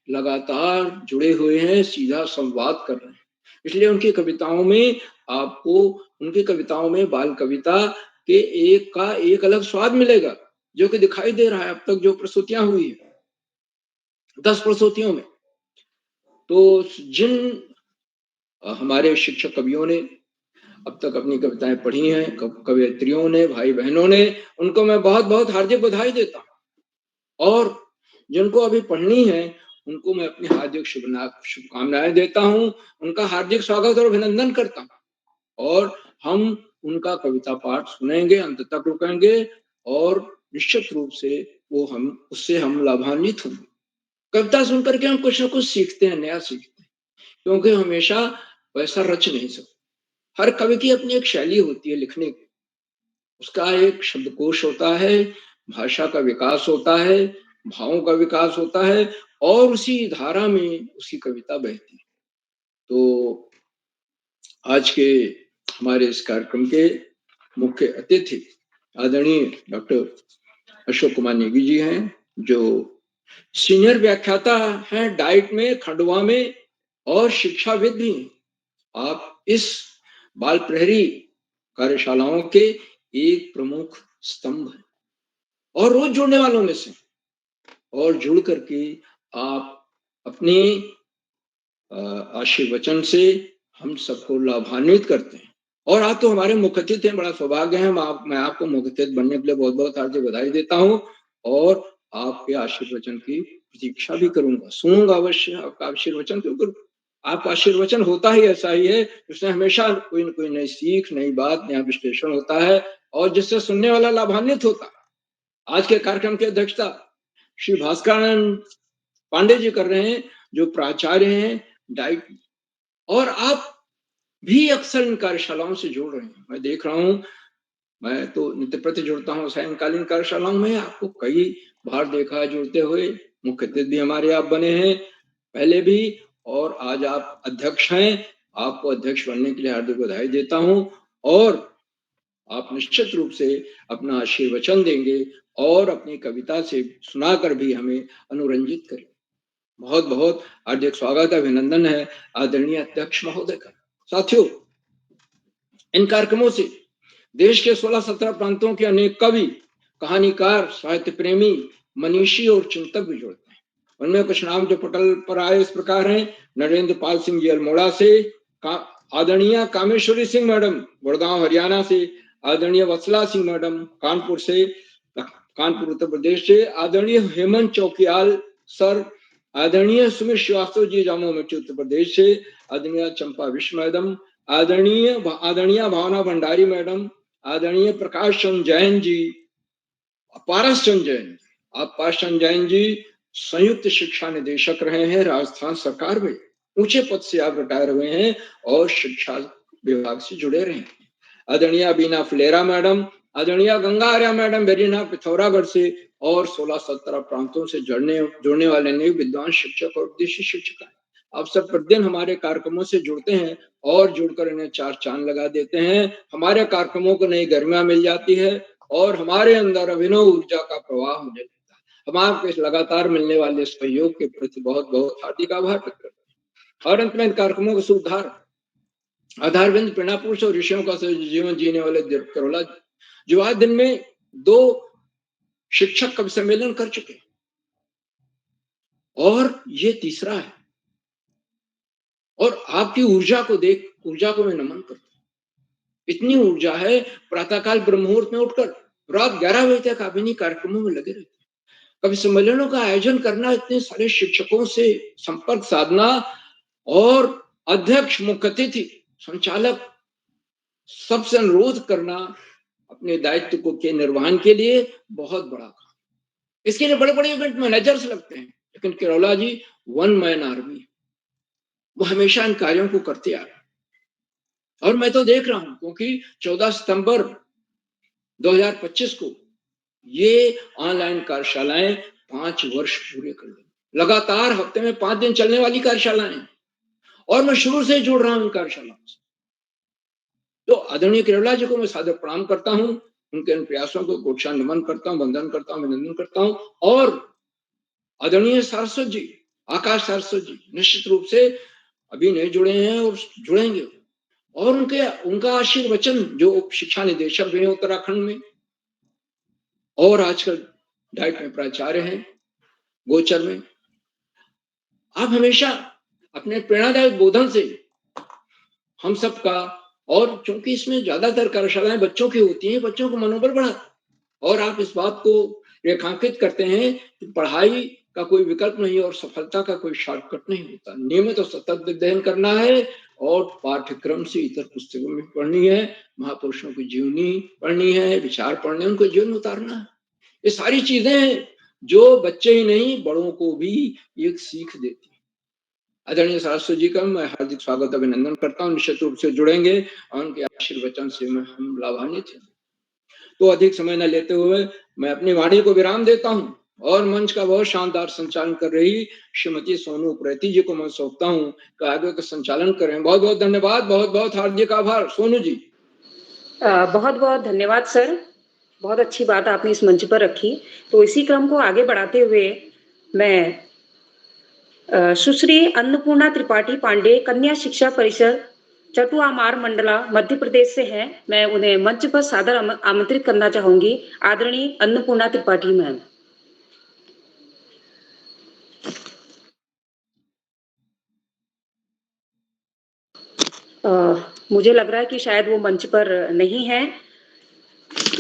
लगातार जुड़े हुए हैं, सीधा संवाद कर रहे हैं। इसलिए उनकी कविताओं में आपको, उनकी कविताओं में बाल कविता के एक का एक अलग स्वाद मिलेगा, जो कि दिखाई दे रहा है अब तक जो प्रस्तुतियां हुई है 10 प्रस्तुतियों में। तो जिन हमारे शिक्षक कवियों ने अब तक अपनी कविताएं पढ़ी हैं, कवयित्रियों ने, भाई बहनों ने, उनको मैं बहुत बहुत हार्दिक बधाई देता हूँ। और जिनको अभी पढ़नी है, उनको मैं अपनी हार्दिक शुभकामनाएं देता हूँ, उनका हार्दिक स्वागत और अभिनंदन करता हूँ। और हम उनका कविता पाठ सुनेंगे, अंत तक रुकेंगे, और निश्चित रूप से वो उससे हम लाभान्वित होंगे। कविता सुनकर के हम कुछ ना कुछ सीखते हैं, नया सीखते हैं, क्योंकि हमेशा वैसा रच नहीं सकते। हर कवि की अपनी एक शैली होती है लिखने की, उसका एक शब्दकोश होता है, भाषा का विकास होता है, भावों का विकास होता है, और उसी धारा में उसकी कविता बहती है। तो आज के हमारे इस कार्यक्रम के मुख्य अतिथि आदरणीय डॉक्टर अशोक कुमार नेगी जी हैं, जो सीनियर व्याख्याता हैं डाइट में, खंडवा में, और शिक्षाविद भी हैं। आप इस बाल प्रहरी कार्यशालाओं के एक प्रमुख स्तंभ हैं और रोज जुड़ने वालों में से, और जुड़ करके आप अपने आशीर्वचन से हम सबको लाभान्वित करते हैं। और आज तो हमारे मुख्य अतिथि हैं, बड़ा सौभाग्य है। मैं आपको मुख्य अतिथि बनने के लिए बहुत बहुत हार्दिक बधाई देता हूँ, और आपके आशीर्वचन की प्रतीक्षा भी करूंगा, सुनूंगा अवश्य आपका आशीर्वचन, क्योंकि आपका आशीर्वचन होता ही ऐसा ही है, उसमें हमेशा कोई न कोई नई सीख, नई बात, नया विश्लेषण होता है, और जिससे सुनने वाला लाभान्वित होता है। आज के कार्यक्रम की अध्यक्षता श्री भास्करानंद पांडे जी कर रहे हैं, जो प्राचार्य हैं डाइट, और आप भी अक्सर इन कार्यशालाओं से जुड़ रहे हैं। मैं देख रहा हूँ, मैं तो नित्य प्रति जुड़ता हूँ सायंकालीन कार्यशालाओं में, आपको कई बार देखा है जुड़ते हुए। मुख्य अतिथि भी हमारे आप बने हैं पहले भी, और आज आप अध्यक्ष हैं। आपको अध्यक्ष बनने के लिए हार्दिक बधाई देता हूँ, और आप निश्चित रूप से अपना आशीर्वचन देंगे और अपनी कविता से सुनाकर भी हमें अनुरंजित करें। बहुत बहुत हार्दिक स्वागत, अभिनंदन है आदरणीय अध्यक्ष महोदय का। साथियों, इन कार्यक्रमों से देश के 16-17 प्रांतों के अनेक कवि, कहानीकार, साहित्य प्रेमी, मनीषी और चिंतक भी जुड़ते हैं। उनमें कुछ नाम जो पटल पर आए इस प्रकार हैं: नरेंद्र पाल सिंह जी अल्मोड़ा से, आदरणीय कामेश्वरी सिंह मैडम गुड़गांव हरियाणा से, आदरणीय वत्सला सिंह मैडम कानपुर से, कानपुर उत्तर प्रदेश से, आदरणीय हेमंत चौकियाल सर, आदरणीय सुमित श्रीवास्तव जी जामो मिर्ची उत्तर प्रदेश से, आदरणीय चंपा विश्व मैडम आदरणीय भावना भंडारी मैडम, आदरणीय प्रकाश चंद्र जैन जी, पारस चंद्र जैन, आप पारस चंद्र जैन जी संयुक्त शिक्षा निदेशक रहे हैं राजस्थान सरकार में, ऊंचे पद से आप रिटायर हुए हैं और शिक्षा विभाग से जुड़े रहे हैं। आदरणीय बीना फुलेरा मैडम, आदरणीय गंगा आर्या मैडम बेरीना पिथौरागढ़ से और 16-17 प्रांतों से जुड़ने वाले नए विद्वान शिक्षक और विदेशी शिक्षक हैं। आप सब प्रतिदिन हमारे कार्यक्रमों से जुड़ते हैं और जुड़कर इन्हें 4 चांद लगा देते हैं। हमारे कार्यक्रमों को नई गर्मियां मिल जाती है और हमारे अंदर अभिनव ऊर्जा का प्रवाह होने लगता है। हम आपके इस लगातार मिलने वाले सहयोग के प्रति बहुत बहुत हार्दिक आभार व्यक्त करते हैं। और अंत में इन कार्यक्रमों का सुधार आधारविंद प्रेरणा पुरुष और ऋषियों का जीवन जीने वाले करोला जो आज दिन में 2 शिक्षक कवि सम्मेलन कर चुके और ये तीसरा है। और आपकी ऊर्जा को मैं नमन करता हूं। इतनी ऊर्जा है, प्रातःकाल ब्रह्म मुहूर्त में उठकर रात 11 बजे तक आप इन्हीं कार्यक्रमों में लगे रहते हैं। कवि सम्मेलनों का आयोजन करना, इतने सारे शिक्षकों से संपर्क साधना और अध्यक्ष, मुख्य अतिथि, संचालक सबसे अनुरोध करना अपने दायित्व को के निर्वहन के लिए बहुत बड़ा काम। इसके लिए बड़े बड़े इवेंट मैनेजर्स लगते हैं, लेकिन किरोला जी 1 मैन आर्मी, वो हमेशा इन कार्यों को करते आ रहे हैं। और मैं तो देख रहा हूं, क्योंकि 14 सितंबर 2025 को ये ऑनलाइन कार्यशालाएं 5 वर्ष पूरे कर लेंगे। लगातार हफ्ते में 5 दिन चलने वाली कार्यशालाएं, और मैं शुरू से जुड़ रहा हूं इन कार्यशालाओं से। तो आदरणीय किरोला जी को मैं सादर प्रणाम करता हूं, उनके इन प्रयासों को कोटि नमन करता हूं, वंदन करता हूं, अभिनंदन करता हूं। और आदरणीय सारस्वत जी, आकाश सारस्वत जी निश्चित रूप से अभी नहीं जुड़े हैं और जुड़ेंगे, और उनका आशीर्वचन, जो शिक्षा निदेशक भी हैं उत्तराखंड में और आजकल डाइट में प्राचार्य हैं गोचर में, आप हमेशा अपने प्रेरणादायक बोधन से हम सबका, और क्योंकि इसमें ज्यादातर कार्यशालाएं बच्चों की होती हैं, बच्चों को मनोबल बढ़ा, और आप इस बात को रेखांकित करते हैं कि पढ़ाई का कोई विकल्प नहीं और सफलता का कोई शॉर्टकट नहीं होता। नियमित और सतत अध्ययन करना है और पाठ्यक्रम से इतर पुस्तकों में पढ़नी है, महापुरुषों की जीवनी पढ़नी है, विचार पढ़ने, उनको जीवन में उतारना है। ये सारी चीजें जो बच्चे ही नहीं बड़ों को भी एक सीख देती है। आदरणीय सारस्वत जी का मैं हार्दिक स्वागत अभिनंदन करता हूँ। निश्चित रूप से जुड़ेंगे और उनके आशीर्वचन से हम लाभान्वित हैं। तो अधिक समय न लेते हुए मैं अपनी वाणी को विराम देता हूं और मंच का बहुत शानदार संचालन कर रही श्रीमती सोनू उप्रेती जी को मैं सौंपता हूं कि आगे का संचालन करें। बहुत बहुत धन्यवाद, बहुत बहुत हार्दिक आभार। सोनू जी। बहुत बहुत धन्यवाद सर, बहुत अच्छी बात आपने इस मंच पर रखी। तो इसी क्रम को आगे बढ़ाते हुए मैं सुश्री अन्नपूर्णा त्रिपाठी पांडे, कन्या शिक्षा परिषद चटुआमार मंडला मध्य प्रदेश से हैं, मैं उन्हें मंच पर सादर आमंत्रित करना चाहूंगी। आदरणीय अन्नपूर्णा त्रिपाठी मैम। मुझे लग रहा है कि शायद वो मंच पर नहीं है।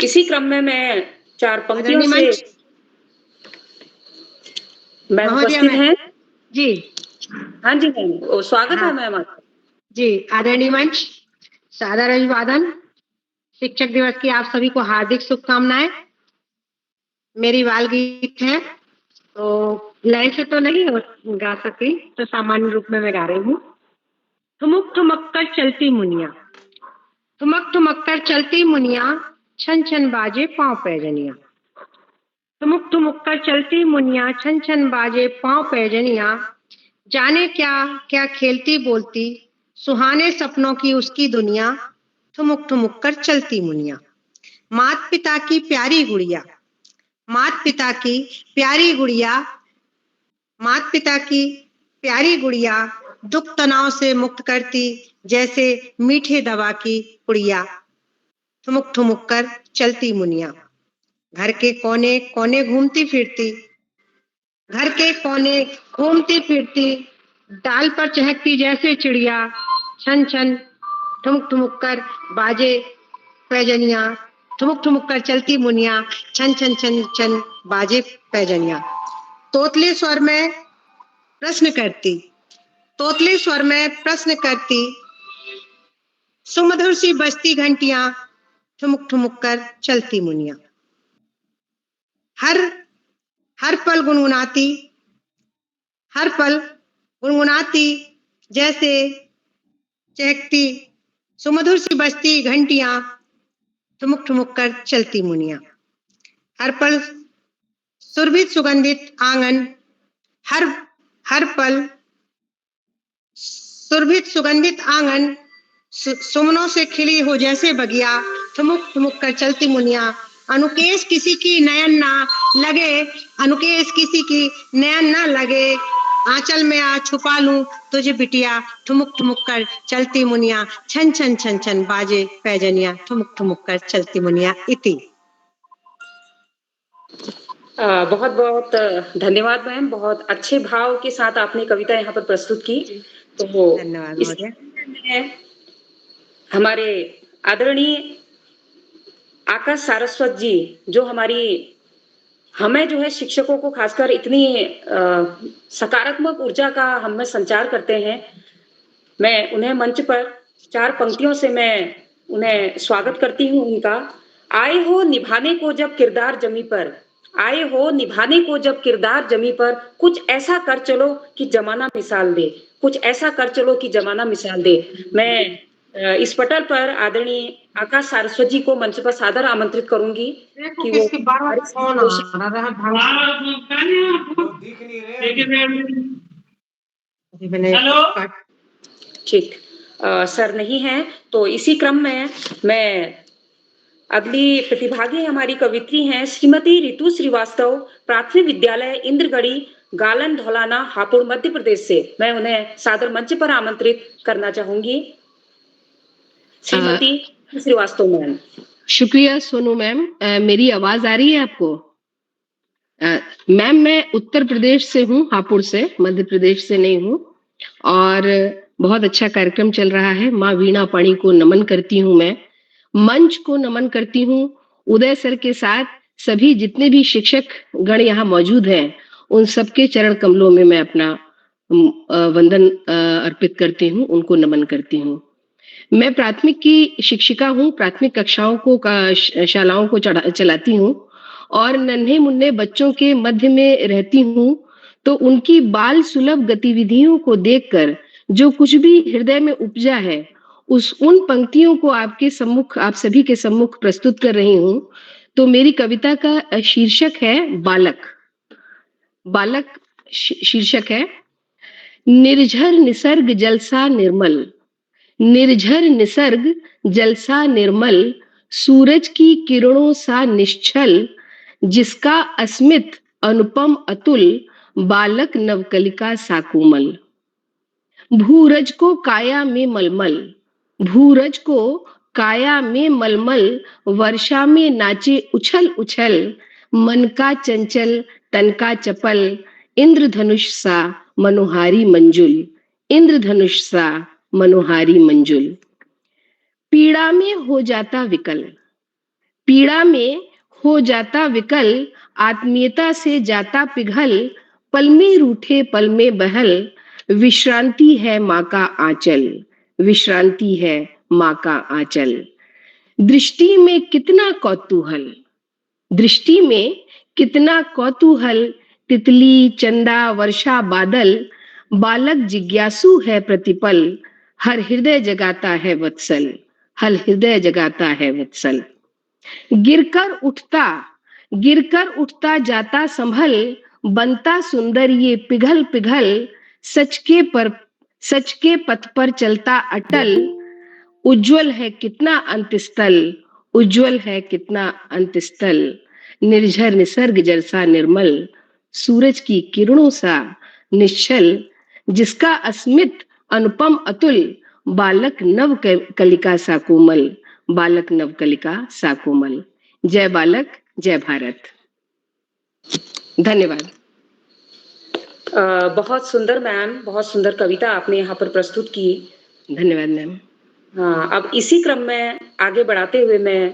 इसी क्रम में मैं 4 पंक्तियों से मैम उपस्थित हैं जी। हाँ जी मैम, स्वागत है मैम जी। आदरणीय मंच, सादर अभिवादन। शिक्षक दिवस की आप सभी को हार्दिक शुभकामनाएं। मेरी बाल गीत है, तो लय से तो नहीं गा सकती, तो सामान्य रूप में मैं गा रही हूँ। ठुमुक ठुमक कर चलती मुनिया, ठुमक ठुमक कर चलती मुनिया, छन छन बाजे पांव पैजनिया। ठुमुक ठुमुक कर चलती मुनिया, छन छन बाजे पांव पैजनिया। जाने क्या क्या खेलती बोलती, सुहाने सपनों की उसकी दुनिया। ठुमुक ठुमुक कर चलती मुनिया। मात पिता की प्यारी गुड़िया, मात पिता की प्यारी गुड़िया, मात पिता की प्यारी गुड़िया, दुख तनाव से मुक्त करती जैसे मीठे दवा की पुड़िया। ठुमुक ठुमुक कर चलती मुनिया। घर के कोने कोने घूमती फिरती, घर के कोने घूमती फिरती, डाल पर चहकती जैसे चिड़िया। छन छन ठुमुक ठुमुक कर बाजे पैजनिया, ठुमुक ठुमुक कर चलती मुनिया, छन छन छन छन बाजे पैजनिया। तोतले स्वर में प्रश्न करती, तोतले स्वर में प्रश्न करती, सुमधुर सी बजती घंटियां, ठुमुक ठुमुक कर चलती मुनिया। हर हर पल गुनगुनाती, हर पल गुनगुनाती जैसे चहकती, सुमधुर सी बजती घंटियां, ठुमुक ठुमुक कर चलती मुनिया। हर पल सुरभित सुगंधित आंगन, हर हर पल सुरभित सुगंधित आंगन, सुमनों से खिली हो जैसे बगिया, ठुमुक ठुमुक कर चलती मुनिया। अनुकेश किसी की नयन ना लगे, अनुकेश किसी की नयन ना लगे, आंचल में आ छुपा लूं तुझे बिटिया, ठुमुक ठुमुक कर चलती मुनिया। छन छन छन छन बाजे पैजनिया, ठुमुक ठुमुक कर चलती मुनिया। इति। बहुत बहुत धन्यवाद मैम, बहुत अच्छे भाव के साथ आपने कविता यहाँ पर प्रस्तुत की। तो धन्यवाद इस महोदय। हमारे आदरणीय आकाश सारस्वत जी, जो हमें जो है शिक्षकों को खासकर इतनी सकारात्मक ऊर्जा का हम में संचार करते हैं, मैं उन्हें मंच पर 4 पंक्तियों से मैं उन्हें स्वागत करती हूँ उनका। आए हो निभाने को जब किरदार जमी पर, आए हो निभाने को जब किरदार जमी पर, कुछ ऐसा कर चलो कि जमाना मिसाल दे, कुछ ऐसा कर चलो कि जमाना मिसाल दे। मैं इस पटल पर आदरणीय आकाश सारस्वत जी को मंच पर सादर आमंत्रित करूंगी कि वो बार-बार फोन आ रहा है। ठीक सर नहीं है, तो इसी क्रम में मैं अगली प्रतिभागी हमारी कवित्री हैं श्रीमती रितु श्रीवास्तव, प्राथमिक विद्यालय इंद्रगढ़ी, गालन धौलाना, हापुड़, मध्य प्रदेश से। मैं उन्हें सादर मंच पर आमंत्रित करना चाहूंगी। श्रीमती श्रीवास्तव मैम। शुक्रिया सोनू मैम। मेरी आवाज आ रही है आपको? मैम मैं उत्तर प्रदेश से हूँ, हापुड़ से, मध्य प्रदेश से नहीं हूँ। और बहुत अच्छा कार्यक्रम चल रहा है। माँ वीणा पाणी को नमन करती हूँ, मैं मंच को नमन करती हूँ। उदय सर के साथ सभी जितने भी शिक्षक गण यहाँ मौजूद हैं, उन सबके चरण कमलों में मैं अपना वंदन अर्पित करती हूँ, उनको नमन करती हूँ। मैं प्राथमिक की शिक्षिका हूँ, प्राथमिक कक्षाओं को शालाओं को चलाती हूँ और नन्हे मुन्ने बच्चों के मध्य में रहती हूँ। तो उनकी बाल सुलभ गतिविधियों को देखकर जो कुछ भी हृदय में उपजा है, उन पंक्तियों को आपके सम्मुख, आप सभी के सम्मुख प्रस्तुत कर रही हूँ। तो मेरी कविता का शीर्षक है बालक। बालक शीर्षक है। निर्झर निसर्ग जलसा निर्मल, निर्झर निसर्ग जलसा निर्मल, सूरज की किरणों सा निश्चल, जिसका अस्मित अनुपम अतुल, बालक नवकलिका सा कोमल। भूरज को काया में मलमल, भूरज को काया में मलमल, वर्षा में नाचे उछल उछल, मन का चंचल तन का चपल, इंद्रधनुष सा मनोहारी मंजुल, इंद्रधनुष सा मनोहारी मंजुल। पीड़ा में हो जाता विकल, पीड़ा में हो जाता विकल, आत्मीयता से जाता पिघल, पल में रूठे पल में बहल, विश्रांति है माँ का आंचल, विश्रांति है माँ का आंचल। दृष्टि में कितना कौतूहल, दृष्टि में कितना कौतूहल, तितली चंदा वर्षा बादल, बालक जिज्ञासु है प्रतिपल, हर हृदय जगाता है वत्सल, हर हृदय जगाता है वत्सल। गिरकर उठता जाता संभल, बनता सुंदर ये पिघल पिघल, सच के पथ पर चलता अटल, उज्जवल है कितना अंतस्थल, उज्जवल है कितना अंतस्थल। निर्झर निसर्ग जलसा निर्मल, सूरज की किरणों सा निश्चल, जिसका अस्मित अनुपम अतुल, बालक नव कलिका सा कोमल, बालक नव कलिका सा कोमल। जय बालक, जय भारत। धन्यवाद। बहुत सुंदर मैम, बहुत सुंदर कविता आपने यहाँ पर प्रस्तुत की। धन्यवाद मैम। हाँ, अब इसी क्रम में आगे बढ़ाते हुए मैं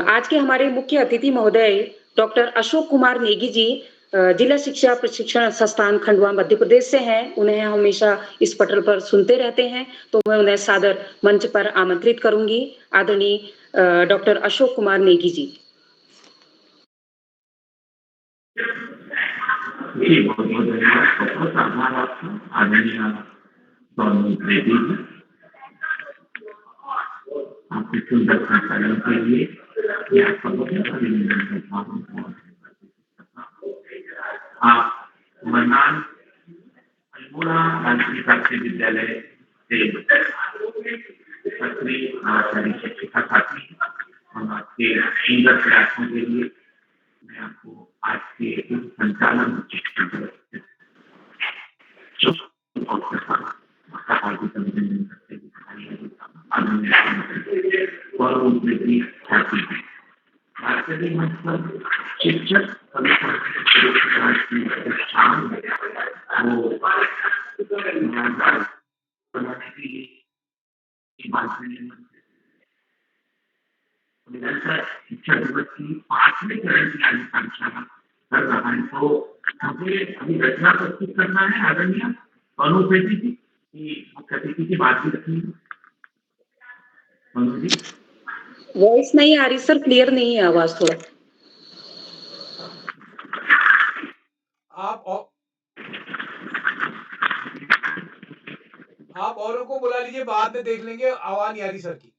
आज के हमारे मुख्य अतिथि महोदय डॉक्टर अशोक कुमार नेगी जी, जिला शिक्षा प्रशिक्षण संस्थान खंडवा मध्य प्रदेश से हैं, उन्हें हमेशा इस पटल पर सुनते रहते हैं, तो मैं उन्हें सादर मंच पर आमंत्रित करूंगी। आदरणीय डॉक्टर अशोक कुमार नेगी जी। जी, बहुत-बहुत धन्यवाद। बहुत आभार आपका आदरणीय स्वामी बेदी जी। आपके सुंदर संचालन के लिए मैं आपका बहुत अभिनंदन करता हूँ। आप मरनान अल्मोड़ा राजकीय प्राथमिक विद्यालय से छात्री आचार्य शिक्षिका साथी और आपके सुंदर प्रयासों के लिए मैं आपको आज के इस संचालन हार्दिक अभिनंदन करते हुए शिक्षक बनाने के लिए निरंतर शिक्षा दिवस की 5वें चरण की आकांक्षा कर रहा है, तो मुझे अभी रचना प्रस्तुत करना है आदरणीय अनु बेदी जी की मुख्य अतिथि की बात भी रखनी है। अनु जी, वॉइस नहीं आ रही सर, क्लियर नहीं है आवाज थोड़ा। आप औरों को बुला लीजिए, बाद में देख लेंगे, आवाज नहीं आ रही सर की।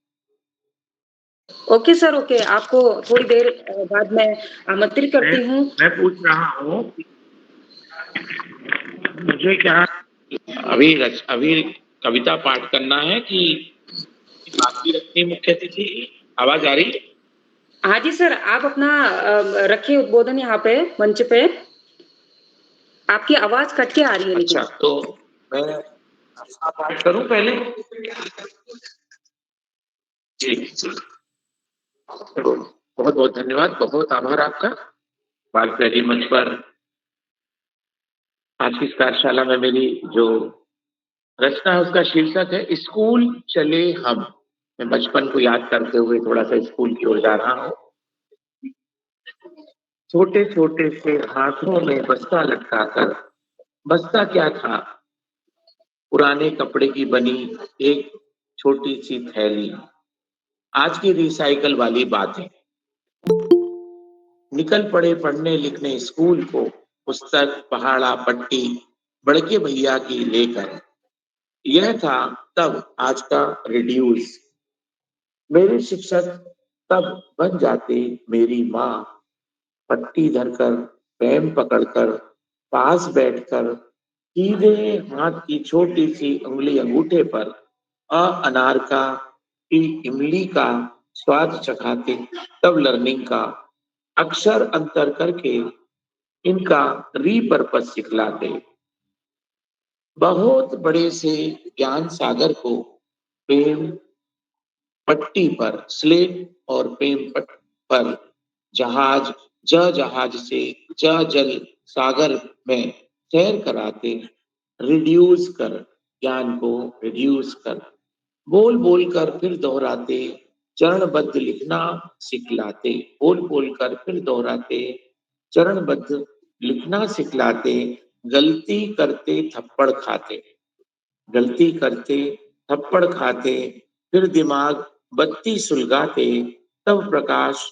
ओके सर, ओके, आपको थोड़ी देर बाद मैं आमंत्रित करती हूँ। मैं पूछ रहा हूँ मुझे क्या अभी कविता पाठ करना है कि बात भी रखनी मुख्य अतिथि? आवाज आ रही? हाँ जी सर, आप अपना रखिए उद्बोधन यहाँ पे मंच पे। आपकी आवाज कट के आ रही है। अच्छा, तो मैं पाठ करूं पहले? जी, बहुत बहुत धन्यवाद, बहुत आभार आपका। बाल प्रेरी मंच पर आज की इस कार्यशाला में मेरी जो रचना है उसका शीर्षक है स्कूल चले हम। मैं बचपन को याद करते हुए थोड़ा सा स्कूल की ओर जा रहा हूँ। छोटे छोटे से हाथों में बस्ता लटकाकर, बस्ता क्या था, पुराने कपड़े की बनी एक छोटी सी थैली। आज की रिसाइकल वाली बातें। निकल पड़े पढ़ने लिखने स्कूल को, पुस्तक पहाड़ा पट्टी बड़के भैया की लेकर। यह था तब आज का रिड्यूस। मेरे शिक्षक तब बन जाते मेरी माँ। पट्टी धरकर, पेन पकड़कर, पास बैठकर, सीधे हाथ की छोटी सी उंगली अंगूठे पर अनार का इमली का स्वाद चखाते, तब लर्निंग का अक्षर अंतर करके इनका रीपर्पस सिखलाते। बहुत बड़े से ज्ञान सागर को प्रेम पट्टी पर, स्लेट और प्रेम पर जहाज जहाज से जल सागर में सैर कराते। रिड्यूस कर, ज्ञान को रिड्यूस कर, बोल बोल कर फिर दोहराते, चरणबद्ध लिखना सिखलाते। बोल बोल कर फिर दोहराते, चरणबद्ध लिखना सिखलाते। गलती करते थप्पड़ खाते, गलती करते थप्पड़ खाते, फिर दिमाग बत्ती सुलगाते, तब प्रकाश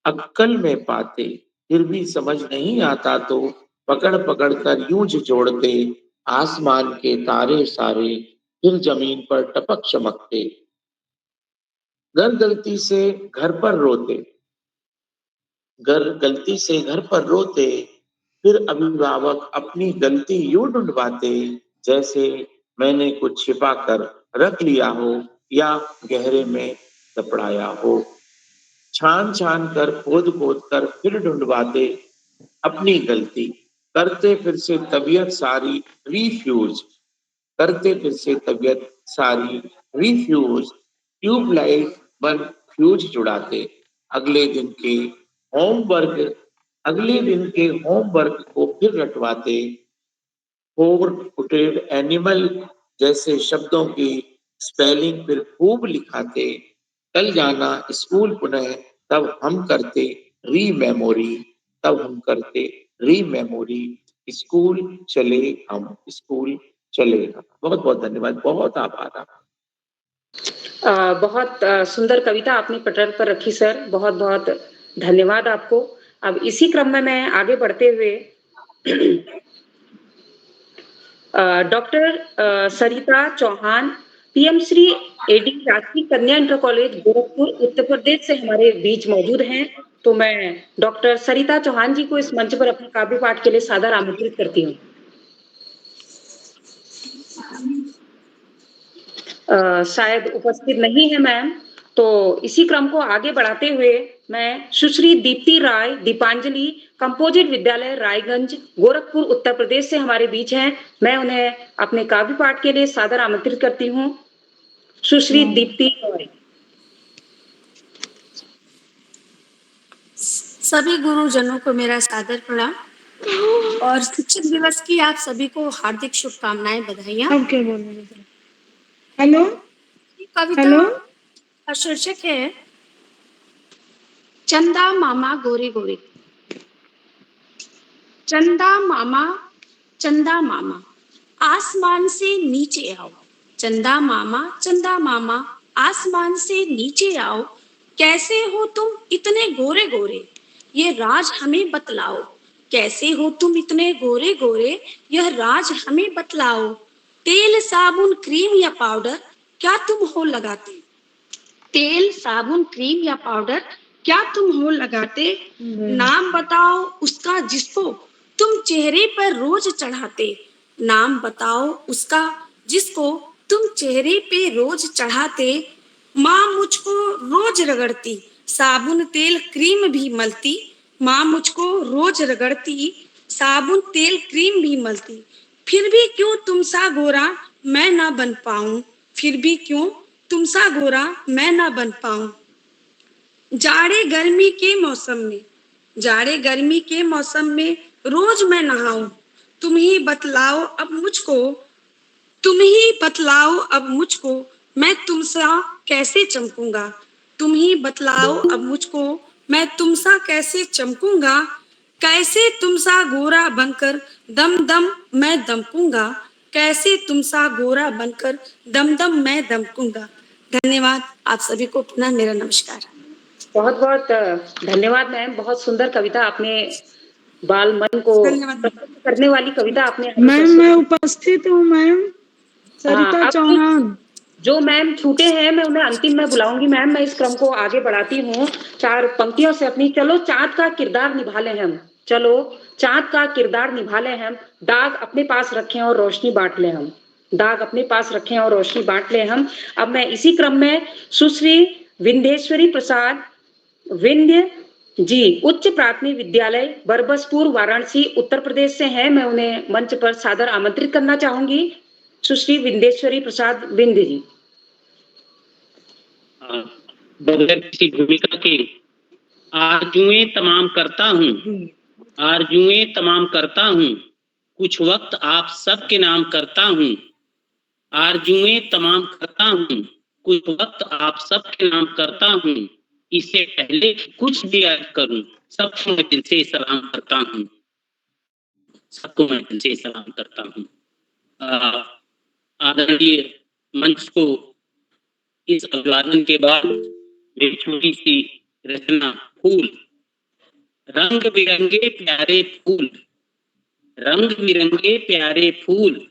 अक्कल में पाते। फिर भी समझ नहीं आता तो पकड़ पकड़ कर यूं जोड़ते, आसमान के तारे सारे फिर जमीन पर टपक चमकते। घर गलती से घर पर रोते, घर गलती से घर पर रोते, फिर अभिभावक अपनी गलती यूं ढूंढवाते जैसे मैंने कुछ छिपा कर रख लिया हो या गहरे में दपड़ाया हो। छान छान कर खोद खोद कर फिर ढूंढवाते अपनी गलती। करते फिर से तबीयत सारी रिफ्यूज, करते फिर से तबीयत सारी रिफ्यूज। ट्यूबलाइट बन फ्यूज जुड़ाते। अगले दिन के होमवर्क अगले दिन के होमवर्क को फिर रटवाते। फोर फुटेड एनिमल जैसे शब्दों की स्पेलिंग फिर खूब लिखाते। कल जाना स्कूल पुनः, तब हम करते री मेमोरी, तब हम करते री मेमोरी, स्कूल चले हम, स्कूल चले हम। बहुत बहुत धन्यवाद, बहुत आभार आपका। बहुत सुंदर कविता आपने पटल पर रखी सर, बहुत बहुत धन्यवाद आपको। अब इसी क्रम में मैं आगे बढ़ते हुए doctor Sarita Chauhan, PM Shri AD राष्ट्रीय कन्या इंटर कॉलेज गोरखपुर उत्तर प्रदेश से हमारे बीच मौजूद हैं। तो मैं डॉक्टर सरिता चौहान जी को इस मंच पर अपने काव्य पाठ के लिए सादर आमंत्रित करती हूँ। शायद उपस्थित नहीं है मैम, तो इसी क्रम को आगे बढ़ाते हुए मैं सुश्री दीप्ति राय दीपांजलि कंपोजिट विद्यालय रायगंज गोरखपुर उत्तर प्रदेश से हमारे बीच हैं। मैं उन्हें अपने काव्य पाठ के लिए सादर आमंत्रित करती हूँ। सुश्री दीप्ति राय। सभी गुरुजनों को मेरा सादर प्रणाम और शिक्षक दिवस की आप सभी को हार्दिक शुभकामनाएं, बधाइयां। अब क्या बोलूं? हेलो, कविता का शीर्षक है चंदा मामा गोरे गोरे। चंदा मामा आसमान से नीचे आओ। चंदा मामा आसमान से नीचे आओ। कैसे हो तुम इतने गोरे गोरे, ये राज हमें बतलाओ। कैसे हो तुम इतने गोरे गोरे, यह राज हमें बतलाओ। तेल साबुन क्रीम या पाउडर क्या तुम हो लगाते? तेल साबुन क्रीम या पाउडर क्या तुम हो लगाते? नाम बताओ उसका जिसको तुम चेहरे पर रोज चढ़ाते। नाम बताओ उसका जिसको तुम चेहरे पे रोज चढ़ाते। माँ मुझको रोज रगड़ती, साबुन तेल क्रीम भी मलती। माँ मुझको रोज रगड़ती, साबुन तेल क्रीम भी मलती। फिर भी क्यों तुम सा गोरा मैं ना बन पाऊं। फिर भी क्यों तुम सा गोरा मैं ना बन पाऊं। जाड़े गर्मी के मौसम में रोज मैं नहाऊं। तुम ही बतलाओ अब मुझको मैं तुमसा कैसे चमकूंगा। तुम ही बतलाओ अब मुझको मैं तुमसा कैसे चमकूंगा। कैसे तुमसा गोरा बनकर दम दम मैं दमकूंगा। कैसे तुमसा गोरा बनकर दम दम मैं दमकूंगा। धन्यवाद। आप सभी को पुनः मेरा नमस्कार। बहुत बहुत धन्यवाद मैम, बहुत सुंदर कविता आपने, बाल मन को प्रसन्न करने वाली कविता आपने। मैम मैं उपस्थित हूँ मैम, सरिता चौहान। जो मैम छूटे हैं मैं उन्हें अंतिम में बुलाऊंगी मैम। मैं इस क्रम को आगे बढ़ाती हूँ चार पंक्तियों से अपनी। चलो चाँद का किरदार निभा ले हम, चलो चाँद का किरदार निभा ले हम। दाग अपने पास रखें और रोशनी बांट ले हम। दाग अपने पास रखें और रोशनी बांट ले हम। अब मैं इसी क्रम में सुश्री विंध्येश्वरी प्रसाद विंध्य जी उच्च प्राथमिक विद्यालय बरबसपुर वाराणसी उत्तर प्रदेश से हैं। मैं उन्हें मंच पर सादर आमंत्रित करना चाहूंगी। सुश्री विंध्येश्वरी प्रसाद विंध्य जी। बगैर किसी भूमिका के आरजुएं तमाम करता हूँ। कुछ वक्त आप सबके नाम करता हूँ। आरजुएं तमाम करता हूँ, कुछ वक्त आप सबके नाम करता हूँ। इससे पहले कुछ भी अर्ज करूं, सबको मैं दिल से सलाम करता हूँ। सबको मैं दिल से सलाम करता हूँ। आदरणीय मंच को इस अभिवादन के बाद मेरी छोटी सी रचना फूल। रंग बिरंगे प्यारे फूल, रंग बिरंगे प्यारे फूल,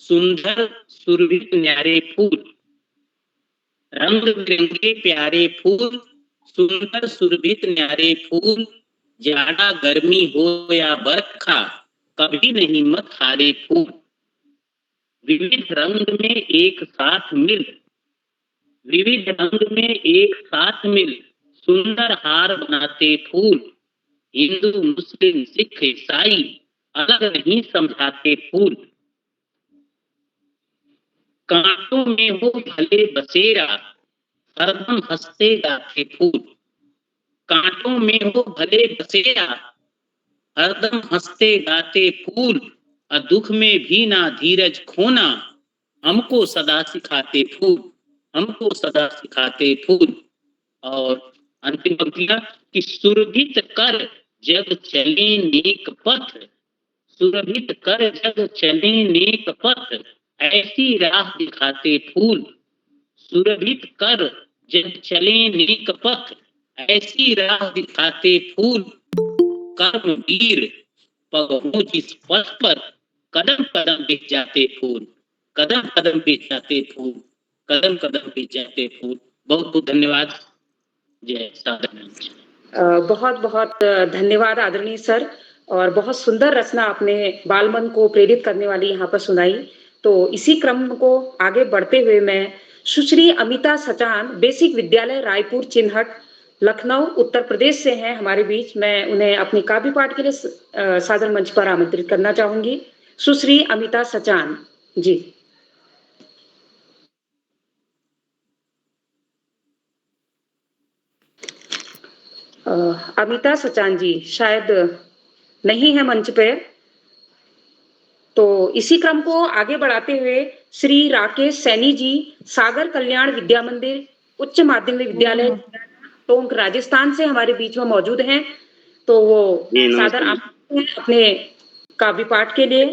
सुंदर सुरभित न्यारे फूल। रंग बिरंगे प्यारे फूल, सुंदर सुरभित न्यारे फूल। जाड़ा गर्मी हो या बरखा, कभी नहीं मत हारे फूल। विविध रंग में एक साथ मिल, विविध रंग में एक साथ मिल, सुंदर हार बनाते फूल। हिंदू मुस्लिम सिख ईसाई अलग नहीं समझाते फूल। कांटों में हो भले बसेरा, हरदम हंसते गाते फूल। कांटों में हो भले बसेरा, हरदम हंसते गाते फूल। दुख में भी ना धीरज खोना, हमको सदा सिखाते फूल, हमको सदा सिखाते फूल। और अंतिम पंक्तियां कि सुरभित कर जग चले नेक पथ, सुरभित कर जग चले नेक पथ, ऐसी राह दिखाते फूल। सुरभित कर जग चले नेक पथ, ऐसी राह दिखाते फूल। कर्म वीर पग हो जिस पथ पर, कदम कदम बिछ जाते फूल। कदम कदम बिछ जाते फूल, कदम कदम बिछ जाते फूल। बहुत बहुत धन्यवाद। जय साधन मंच। बहुत बहुत धन्यवाद आदरणीय सर, और बहुत सुंदर रचना आपने बाल मन को प्रेरित करने वाली यहाँ पर सुनाई। तो इसी क्रम को आगे बढ़ते हुए मैं सुश्री अमिता सचान, बेसिक विद्यालय रायपुर चिन्हट, लखनऊ उत्तर प्रदेश से हैं हमारे बीच। मैं उन्हें अपनी काव्य पाठ के लिए सादर मंच पर आमंत्रित करना चाहूंगी। सुश्री अमिता सचान जी। अमिता सचान जी शायद नहीं है मंच पे, तो इसी क्रम को आगे बढ़ाते हुए श्री राकेश सैनी जी, सागर कल्याण विद्या मंदिर उच्च माध्यमिक विद्यालय टोंक राजस्थान से हमारे बीच में मौजूद हैं। तो वो सादर अपने काव्य पाठ के लिए।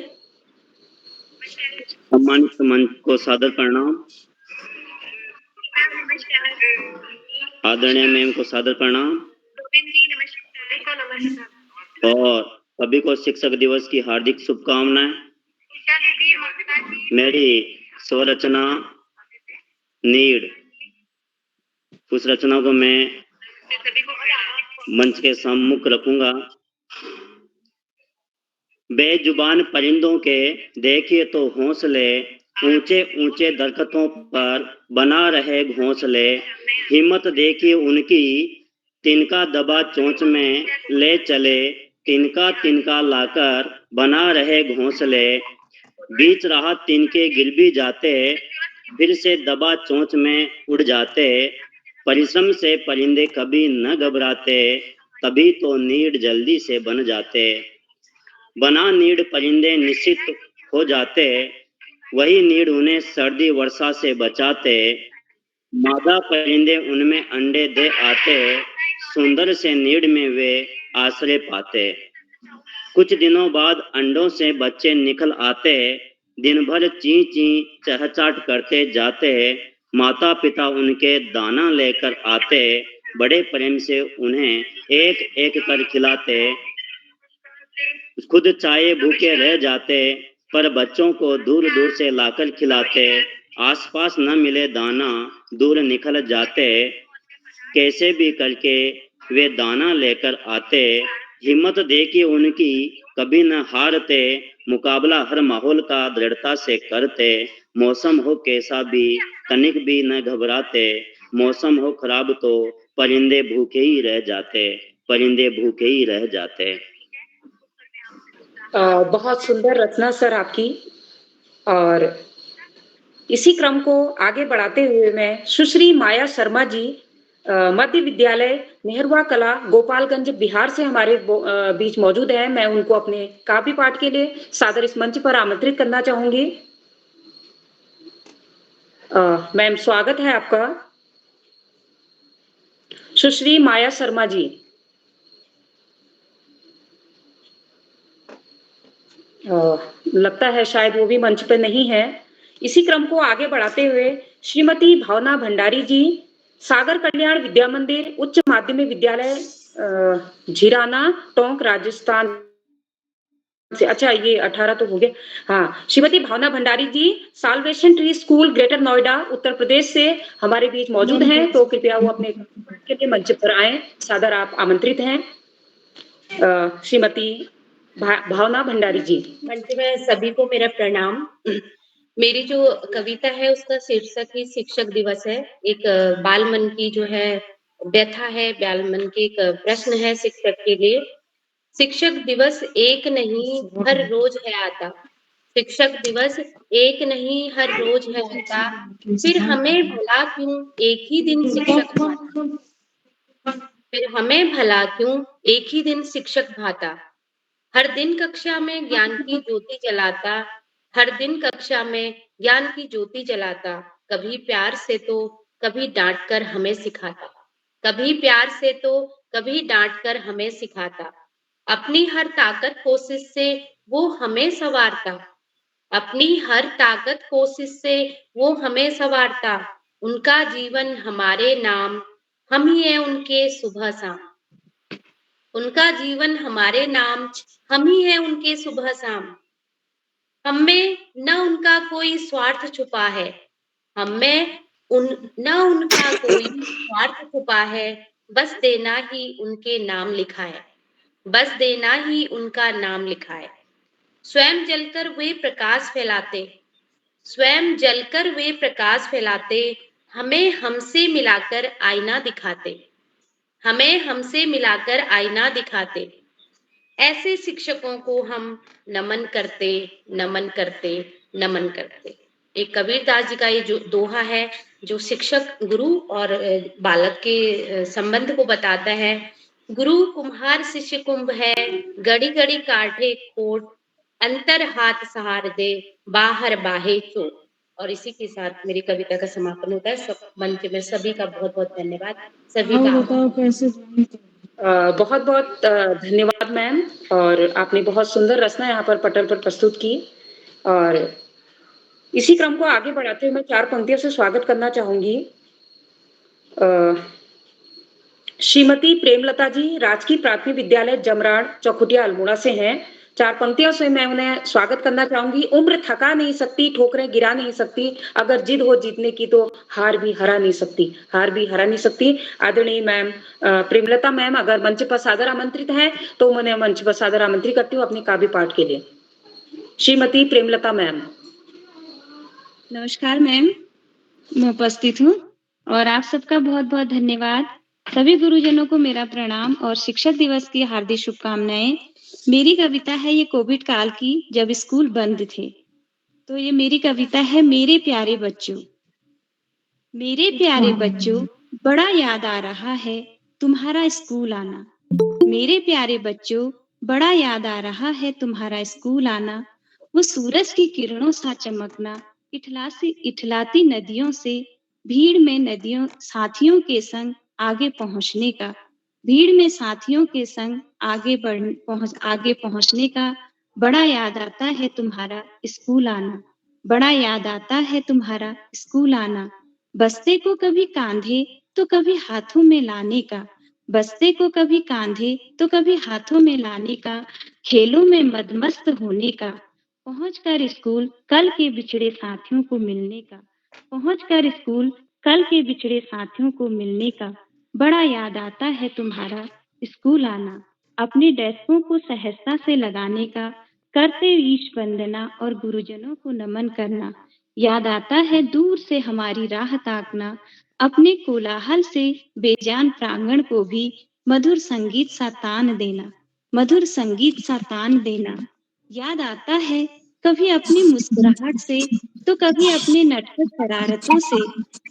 सम्मानित मंच को सादर प्रणाम। आदरणीय मैम को सादर प्रणाम, और सभी को शिक्षक दिवस की हार्दिक शुभकामनाएं। मेरी स्वरचना नीड, उस रचना को मैं मंच के सम्मुख रखूंगा। बेजुबान परिंदों के देखिए तो हौसले, ऊंचे ऊंचे दरख्तों पर बना रहे घोंसले। हिम्मत देखिए उनकी, तिनका दबा चोंच में ले चले, तिनका तिनका लाकर बना रहे घोंसले। बीच राह तिनके गिर भी जाते, फिर से दबा चोंच में उड़ जाते। परिश्रम से परिंदे कभी न घबराते, तभी तो नीड जल्दी से बन जाते। बना नीड परिंदे निश्चित हो जाते, वही नीड उन्हें सर्दी वर्षा से बचाते। मादा परिंदे उनमें अंडे दे आते, सुंदर से नीड में वे आश्रय पाते। कुछ दिनों बाद अंडों से बच्चे निकल आते, दिन भर ची ची चहचाट करते जाते। माता पिता उनके दाना लेकर आते, बड़े प्रेम से उन्हें एक एक कर खिलाते। खुद चाहे भूखे रह जाते, पर बच्चों को दूर दूर से लाकर खिलाते। आसपास न मिले दाना, दूर निकल जाते, कैसे भी करके वे दाना लेकर आते। हिम्मत देखिए उनकी, कभी न हारते, मुकाबला हर माहौल का दृढ़ता से करते। मौसम हो कैसा भी तनिक भी न घबराते, मौसम हो खराब तो परिंदे भूखे ही रह जाते, परिंदे भूखे ही रह जाते। बहुत सुंदर रचना सर आपकी। और इसी क्रम को आगे बढ़ाते हुए मैं सुश्री माया शर्मा जी, मध्य विद्यालय नेहरुआ कला गोपालगंज बिहार से हमारे बीच मौजूद है। मैं उनको अपने काव्य पाठ के लिए सादर इस मंच पर आमंत्रित करना चाहूंगी। मैम स्वागत है आपका। सुश्री माया शर्मा जी। लगता है शायद वो भी मंच पर नहीं है। इसी क्रम को आगे बढ़ाते हुए श्रीमती भावना भंडारी जी, सागर कल्याण विद्या मंदिर उच्च माध्यमिक विद्यालय झिराना टोंक राजस्थान से। अच्छा ये 18 तो हो गया। हाँ, Shrimati Bhawna Bhandari ji, salvation tree school greater Noida Uttar Pradesh से हमारे बीच मौजूद हैं। तो कृपया वो अपने के लिए मंच पर आए, सादर आप आमंत्रित हैं। श्रीमती भावना भंडारी जी। मंच में सभी को मेरा प्रणाम। मेरी जो कविता है उसका शीर्षक ही शिक्षक दिवस है। एक बाल मन की जो है व्यथा है, बाल मन की एक प्रश्न है शिक्षक के लिए। शिक्षक दिवस एक नहीं हर रोज है आता, शिक्षक दिवस एक नहीं हर रोज है आता, फिर हमें भला क्यों एक ही दिन शिक्षक भाता, फिर हमें भला क्यों एक ही दिन शिक्षक भाता। हर दिन कक्षा में ज्ञान की ज्योति जलाता, हर दिन कक्षा में ज्ञान की ज्योति जलाता। कभी प्यार से तो कभी डांट कर हमें सिखाता, कभी प्यार से तो कभी डांट कर हमें सिखाता। अपनी हर ताकत कोशिश से वो हमें संवारता, अपनी हर ताकत कोशिश से वो हमें संवारता, उनका जीवन हमारे नाम, हम ही हैं उनके सुबह शाम। उनका जीवन हमारे नाम, हम ही हैं उनके सुबह शाम। हम में न उनका कोई स्वार्थ छुपा है, हम में न उनका कोई स्वार्थ छुपा है, बस देना ही उनके नाम लिखा है, बस देना ही उनका नाम लिखा है। स्वयं जलकर वे प्रकाश फैलाते, स्वयं जलकर वे प्रकाश फैलाते, हमें हमसे मिलाकर आईना दिखाते, हमें हमसे मिलाकर आईना दिखाते। ऐसे शिक्षकों को हम नमन करते, नमन करते, नमन करते। एक कबीरदास जी का ये जो दोहा है, जो शिक्षक गुरु और बालक के संबंध को बताता है। गुरु कुम्हार शिष्य कुंभ है, गड़ी गड़ी काढ़े खोट, अंतर हाथ सहार दे, बाहर बाहे चोट। और इसी के साथ मेरी कविता का समापन होता है। सब मंच में सभी का बहुत बहुत धन्यवाद, सभी अब का बताओ कैसे जाने का? बहुत बहुत धन्यवाद मैम। और आपने बहुत सुंदर रचना यहाँ पर पटल पर प्रस्तुत की। और इसी क्रम को आगे बढ़ाते हुए मैं 4 पंक्तियों से स्वागत करना चाहूंगी। श्रीमती प्रेमलता जी राजकीय प्राथमिक विद्यालय जमराड़ चौखुटिया अल्मोड़ा से हैं। 4 पंक्तियों से मैं उन्हें स्वागत करना चाहूंगी। उम्र थका नहीं सकती, ठोकरें गिरा नहीं सकती, अगर जिद हो जीतने की तो हार भी हरा नहीं सकती, हार भी हरा नहीं सकती। आदरणीय मैम प्रेमलता मैम अगर मंच पर सादर आमंत्रित हैं तो उन्हें मंच पर सादर आमंत्रित करती हूँ अपने काव्य पाठ के लिए। श्रीमती प्रेमलता मैम। नमस्कार मैम, मैं उपस्थित हूँ और आप सबका बहुत बहुत धन्यवाद। सभी गुरुजनों को मेरा प्रणाम और शिक्षक दिवस की हार्दिक शुभकामनाएं। मेरी कविता है ये कोविड काल की, जब स्कूल बंद थे। तो ये मेरी कविता है। मेरे प्यारे बच्चों, मेरे प्यारे बच्चों, बड़ा याद आ रहा है तुम्हारा स्कूल आना। मेरे प्यारे बच्चों, बड़ा याद आ रहा है तुम्हारा स्कूल आना। वो सूरज की किरणों सा चमकना, इठलाती नदियों से, भीड़ में नदियों साथियों के संग आगे पहुंचने का, भीड़ में साथियों के संग आगे पहुंचने का। बड़ा याद आता है तुम्हारा स्कूल आना, बड़ा याद आता है तुम्हारा स्कूल आना। बस्ते को कभी कांधे तो कभी हाथों में लाने का, बस्ते को कभी कांधे तो कभी हाथों में लाने का, खेलों में मदमस्त होने का, पहुंचकर स्कूल कल के बिछड़े साथियों को मिलने का, पहुंचकर स्कूल कल के बिछड़े साथियों को मिलने का। बड़ा याद आता है तुम्हारा स्कूल आना, अपने डेस्कों को सहजता से लगाने का, करते ईश वंदना और गुरुजनों को नमन करना। याद आता है दूर से हमारी राह ताकना, अपने कोलाहल से बेजान प्रांगण को भी मधुर संगीत सा तान देना, मधुर संगीत सा तान देना। याद आता है कभी अपनी मुस्कुराहट से तो कभी अपने नटखट शरारतों से,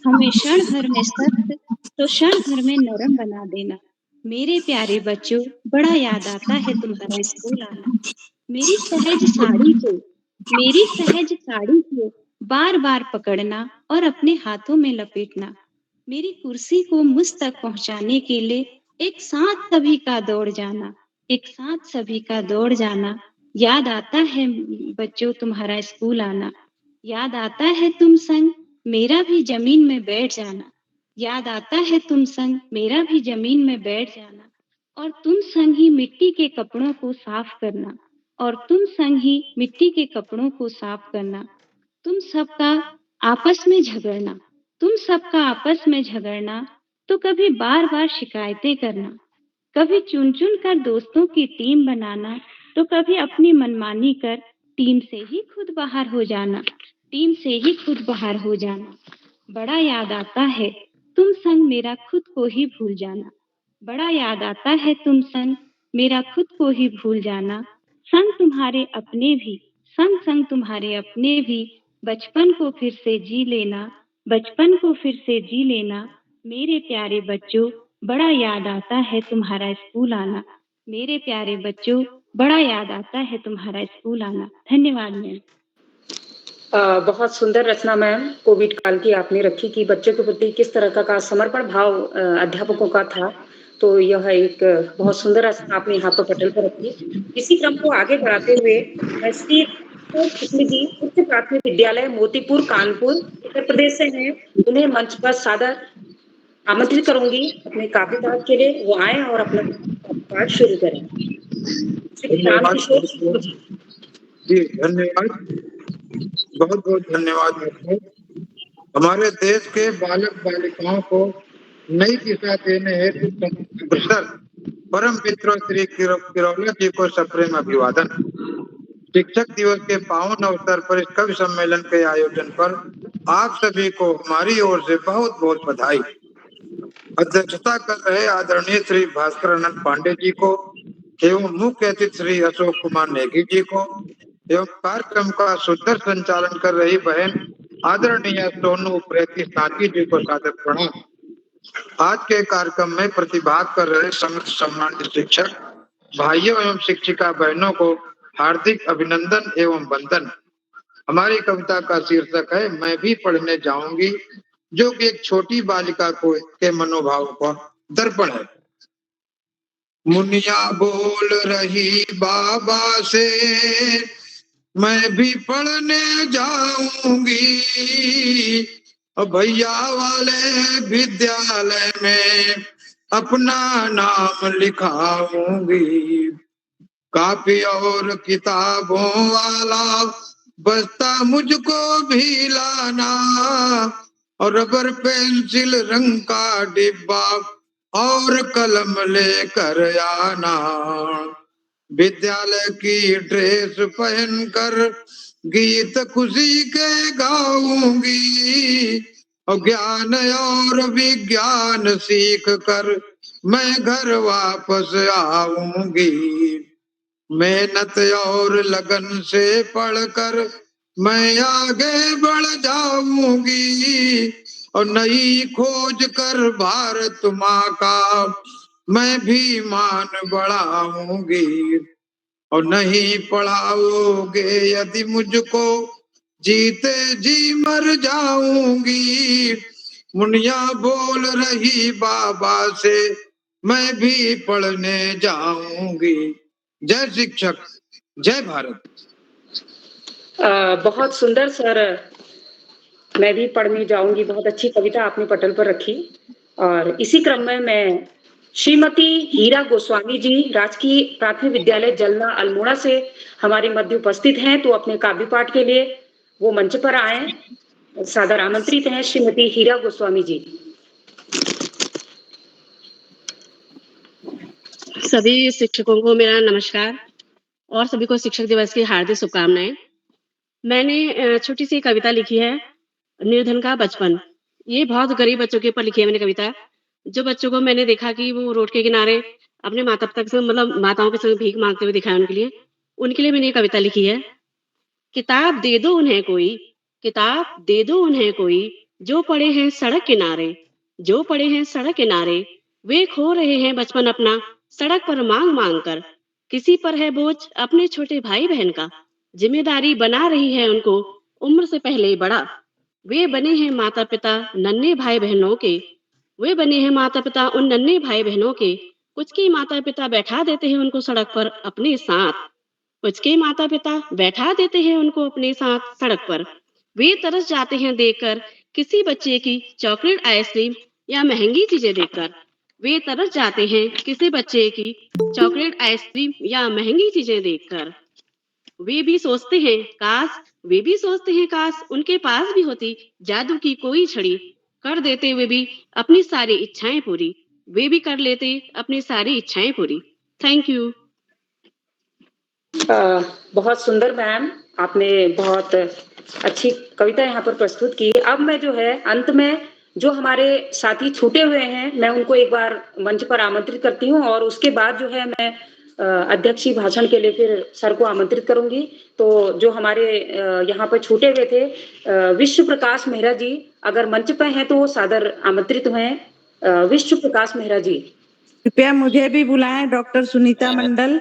हमें क्षण भर में सख्त तो क्षण भर में नरम बना देना। मेरे प्यारे बच्चों, बड़ा याद आता है तुम्हारा स्कूल आना। मेरी सहज साड़ी को बार बार पकड़ना और अपने हाथों में लपेटना, मेरी कुर्सी को मुझ तक पहुंचाने के लिए एक साथ सभी का दौड़ जाना, एक साथ सभी का दौड़ जाना। याद आता है बच्चों तुम्हारा स्कूल आना, याद आता है तुम संग मेरा भी जमीन में बैठ जाना, याद आता है तुम संग मेरा भी जमीन में बैठ जाना, और तुम संग ही मिट्टी के कपड़ों को साफ करना, और तुम संग ही मिट्टी के कपड़ों को साफ करना। तुम सबका आपस में झगड़ना, तुम सबका आपस में झगड़ना, तो कभी बार बार शिकायतें करना, कभी चुन चुन कर दोस्तों की टीम बनाना, तो कभी अपनी मनमानी कर टीम से ही खुद बाहर हो जाना, टीम से ही खुद बाहर हो जाना। बड़ा याद आता है तुम संग मेरा खुद को ही भूल जाना, बड़ा याद आता है तुम संग मेरा खुद को ही भूल जाना। संग तुम्हारे अपने भी, संग संग तुम्हारे अपने भी, बचपन को फिर से जी लेना, बचपन को फिर से जी लेना। मेरे प्यारे बच्चों, बड़ा याद आता है तुम्हारा स्कूल आना, मेरे प्यारे बच्चों, बड़ा याद आता है तुम्हारा स्कूल आना। धन्यवाद मैम। बहुत सुंदर रचना मैम कोविड काल की आपने रखी कि बच्चों के प्रति किस तरह का समर्पण भाव अध्यापकों का था। तो यह एक बहुत सुंदर रचना आपने यहाँ पर पटल पर रखी। इसी क्रम को आगे बढ़ाते हुए मैं श्री कृष्ण जी उच्च प्राथमिक विद्यालय मोतीपुर कानपुर उत्तर प्रदेश से हैं, उन्हें मंच पर सादर आमंत्रित करूंगी अपने काव्य पाठ के लिए। वो आए और अपना पाठ शुरू करें। श्री रामकिशोर शुक्ल जी। जी धन्यवाद, बहुत बहुत धन्यवाद आपको। हमारे देश के बालक बालिकाओं को नई दिशा देने हेतु अग्रसर परम पितरों श्री किरौला जी को सप्रेम अभिवादन। शिक्षक दिवस के पावन अवसर पर इस कवि सम्मेलन के आयोजन पर आप सभी को हमारी ओर से बहुत बहुत बधाई। अध्यक्षता कर रहे आदरणीय श्री भास्कर आनंद पांडे जी को एवं मुख्य अतिथि श्री अशोक कुमार नेगी जी को एवं कार्यक्रम का सुंदर संचालन कर रही बहन आदरणीय सोनू प्रेती साथी जी को सादर प्रणाम। आज के कार्यक्रम में प्रतिभाग कर रहे समस्त सम्मानित शिक्षक भाइयों एवं शिक्षिका बहनों को हार्दिक अभिनंदन एवं वंदन। हमारी कविता का शीर्षक है मैं भी पढ़ने जाऊंगी, जो कि एक छोटी बालिका को के मनोभाव का दर्पण है। मुनिया बोल रही बाबा से मैं भी पढ़ने जाऊंगी, भैया वाले विद्यालय में अपना नाम लिखाऊंगी। कापी और किताबों वाला बस्ता मुझको भी लाना, और रबर पेंसिल रंग का डिब्बा और कलम लेकर आना। विद्यालय की ड्रेस पहनकर गीत खुशी के गाऊंगी, और ज्ञान और विज्ञान सीख कर मैं घर वापस आऊंगी। मेहनत और लगन से पढ़कर मैं आगे बढ़ जाऊंगी, और नई खोज कर भारत माँ का मैं भी मान बढ़ाऊंगी। और नहीं पढ़ाओगे यदि मुझको जीते जी मर जाऊंगी। मुनिया बोल रही बाबा से मैं भी पढ़ने जाऊंगी। जय शिक्षक, जय भारत। बहुत सुंदर सर, मैं भी पढ़ने जाऊंगी, बहुत अच्छी कविता आपने पटल पर रखी। और इसी क्रम में मैं श्रीमती हीरा गोस्वामी जी राजकीय प्राथमिक विद्यालय जलना अल्मोड़ा से हमारे मध्य उपस्थित हैं, तो अपने काव्य पाठ के लिए वो मंच पर आए, सादर आमंत्रित हैं श्रीमती हीरा गोस्वामी जी। सभी शिक्षकों को मेरा नमस्कार और सभी को शिक्षक दिवस की हार्दिक शुभकामनाएं। मैंने छोटी सी कविता लिखी है, निर्धन का बचपन। ये बहुत गरीब बच्चों के ऊपर लिखी है मैंने कविता। जो बच्चों को मैंने देखा कि वो रोड के किनारे अपने माता पिता से मतलब माताओं के संग भीख मांगते हुए दिखा है, उनके लिए मैंने ये कविता लिखी है। किताब दे दो उन्हें कोई, किताब दे दो उन्हें कोई, जो पड़े हैं सड़क किनारे, जो पड़े हैं सड़क किनारे। वे खो रहे हैं बचपन अपना सड़क पर मांग मांग कर। किसी पर है बोझ अपने छोटे भाई बहन का, जिम्मेदारी बना रही है उनको उम्र से पहले बड़ा। वे बने हैं माता पिता नन्हे भाई बहनों के, वे बने हैं माता पिता उन नन्हे भाई बहनों के। कुछ के माता पिता बैठा देते हैं उनको सड़क पर अपने साथ, कुछ के माता पिता बैठा देते हैं उनको अपने साथ सड़क पर। वे तरस जाते हैं देखकर किसी बच्चे की चॉकलेट आइसक्रीम या महंगी चीजें देखकर। वे तरस जाते हैं किसी बच्चे की चॉकलेट आइसक्रीम या महंगी चीजें देखकर। वे भी सोचते हैं काश, वे भी सोचते हैं काश उनके पास भी होती जादू की कोई छड़ी, कर देते वे भी अपनी सारी इच्छाएं पूरी, वे भी कर लेते अपनी सारी इच्छाएं पूरी। Thank you. बहुत सुंदर मैम, आपने बहुत अच्छी कविता यहाँ पर प्रस्तुत की। अब मैं जो है अंत में जो हमारे साथी छूटे हुए हैं मैं उनको एक बार मंच पर आमंत्रित करती हूँ, और उसके बाद जो है मैं अध्यक्षीय भाषण के लिए फिर सर को आमंत्रित करूंगी। तो जो हमारे यहाँ पर छूटे हुए थे विश्व प्रकाश मेहरा जी अगर मंच पर हैं तो वो सादर आमंत्रित हैं। विश्व प्रकाश मेहरा जी, कृपया मुझे भी बुलाएं। डॉक्टर सुनीता मंडल।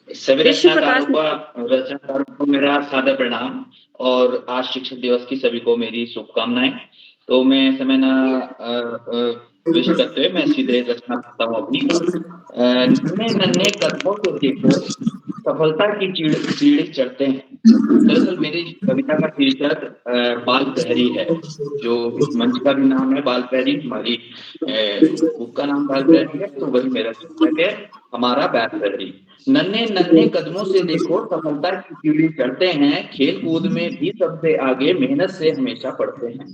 सभी रचनाकारों को मेरा सादर प्रणाम और आज शिक्षक दिवस की सभी को मेरी शुभकामनाएं। तो मैं समय न विश करते हुए मैं सीधे रचना करता हूँ अपनी। नन्हे नन्हे कदमों से देखो सफलता की सीढ़ी चढ़ते हैं। दरअसल मेरी कविता का शीर्षक बाल प्रहरी है, जो इस मंच का भी नाम है बाल प्रहरी, हमारी बुक का नाम बाल प्रहरी है, तो वही मेरा शीर्षक है, हमारा बाल प्रहरी। नन्हे नन्हे कदमों से देखो सफलता की सीढ़ी चढ़ते हैं, खेल कूद में भी सबसे आगे मेहनत से हमेशा पढ़ते हैं,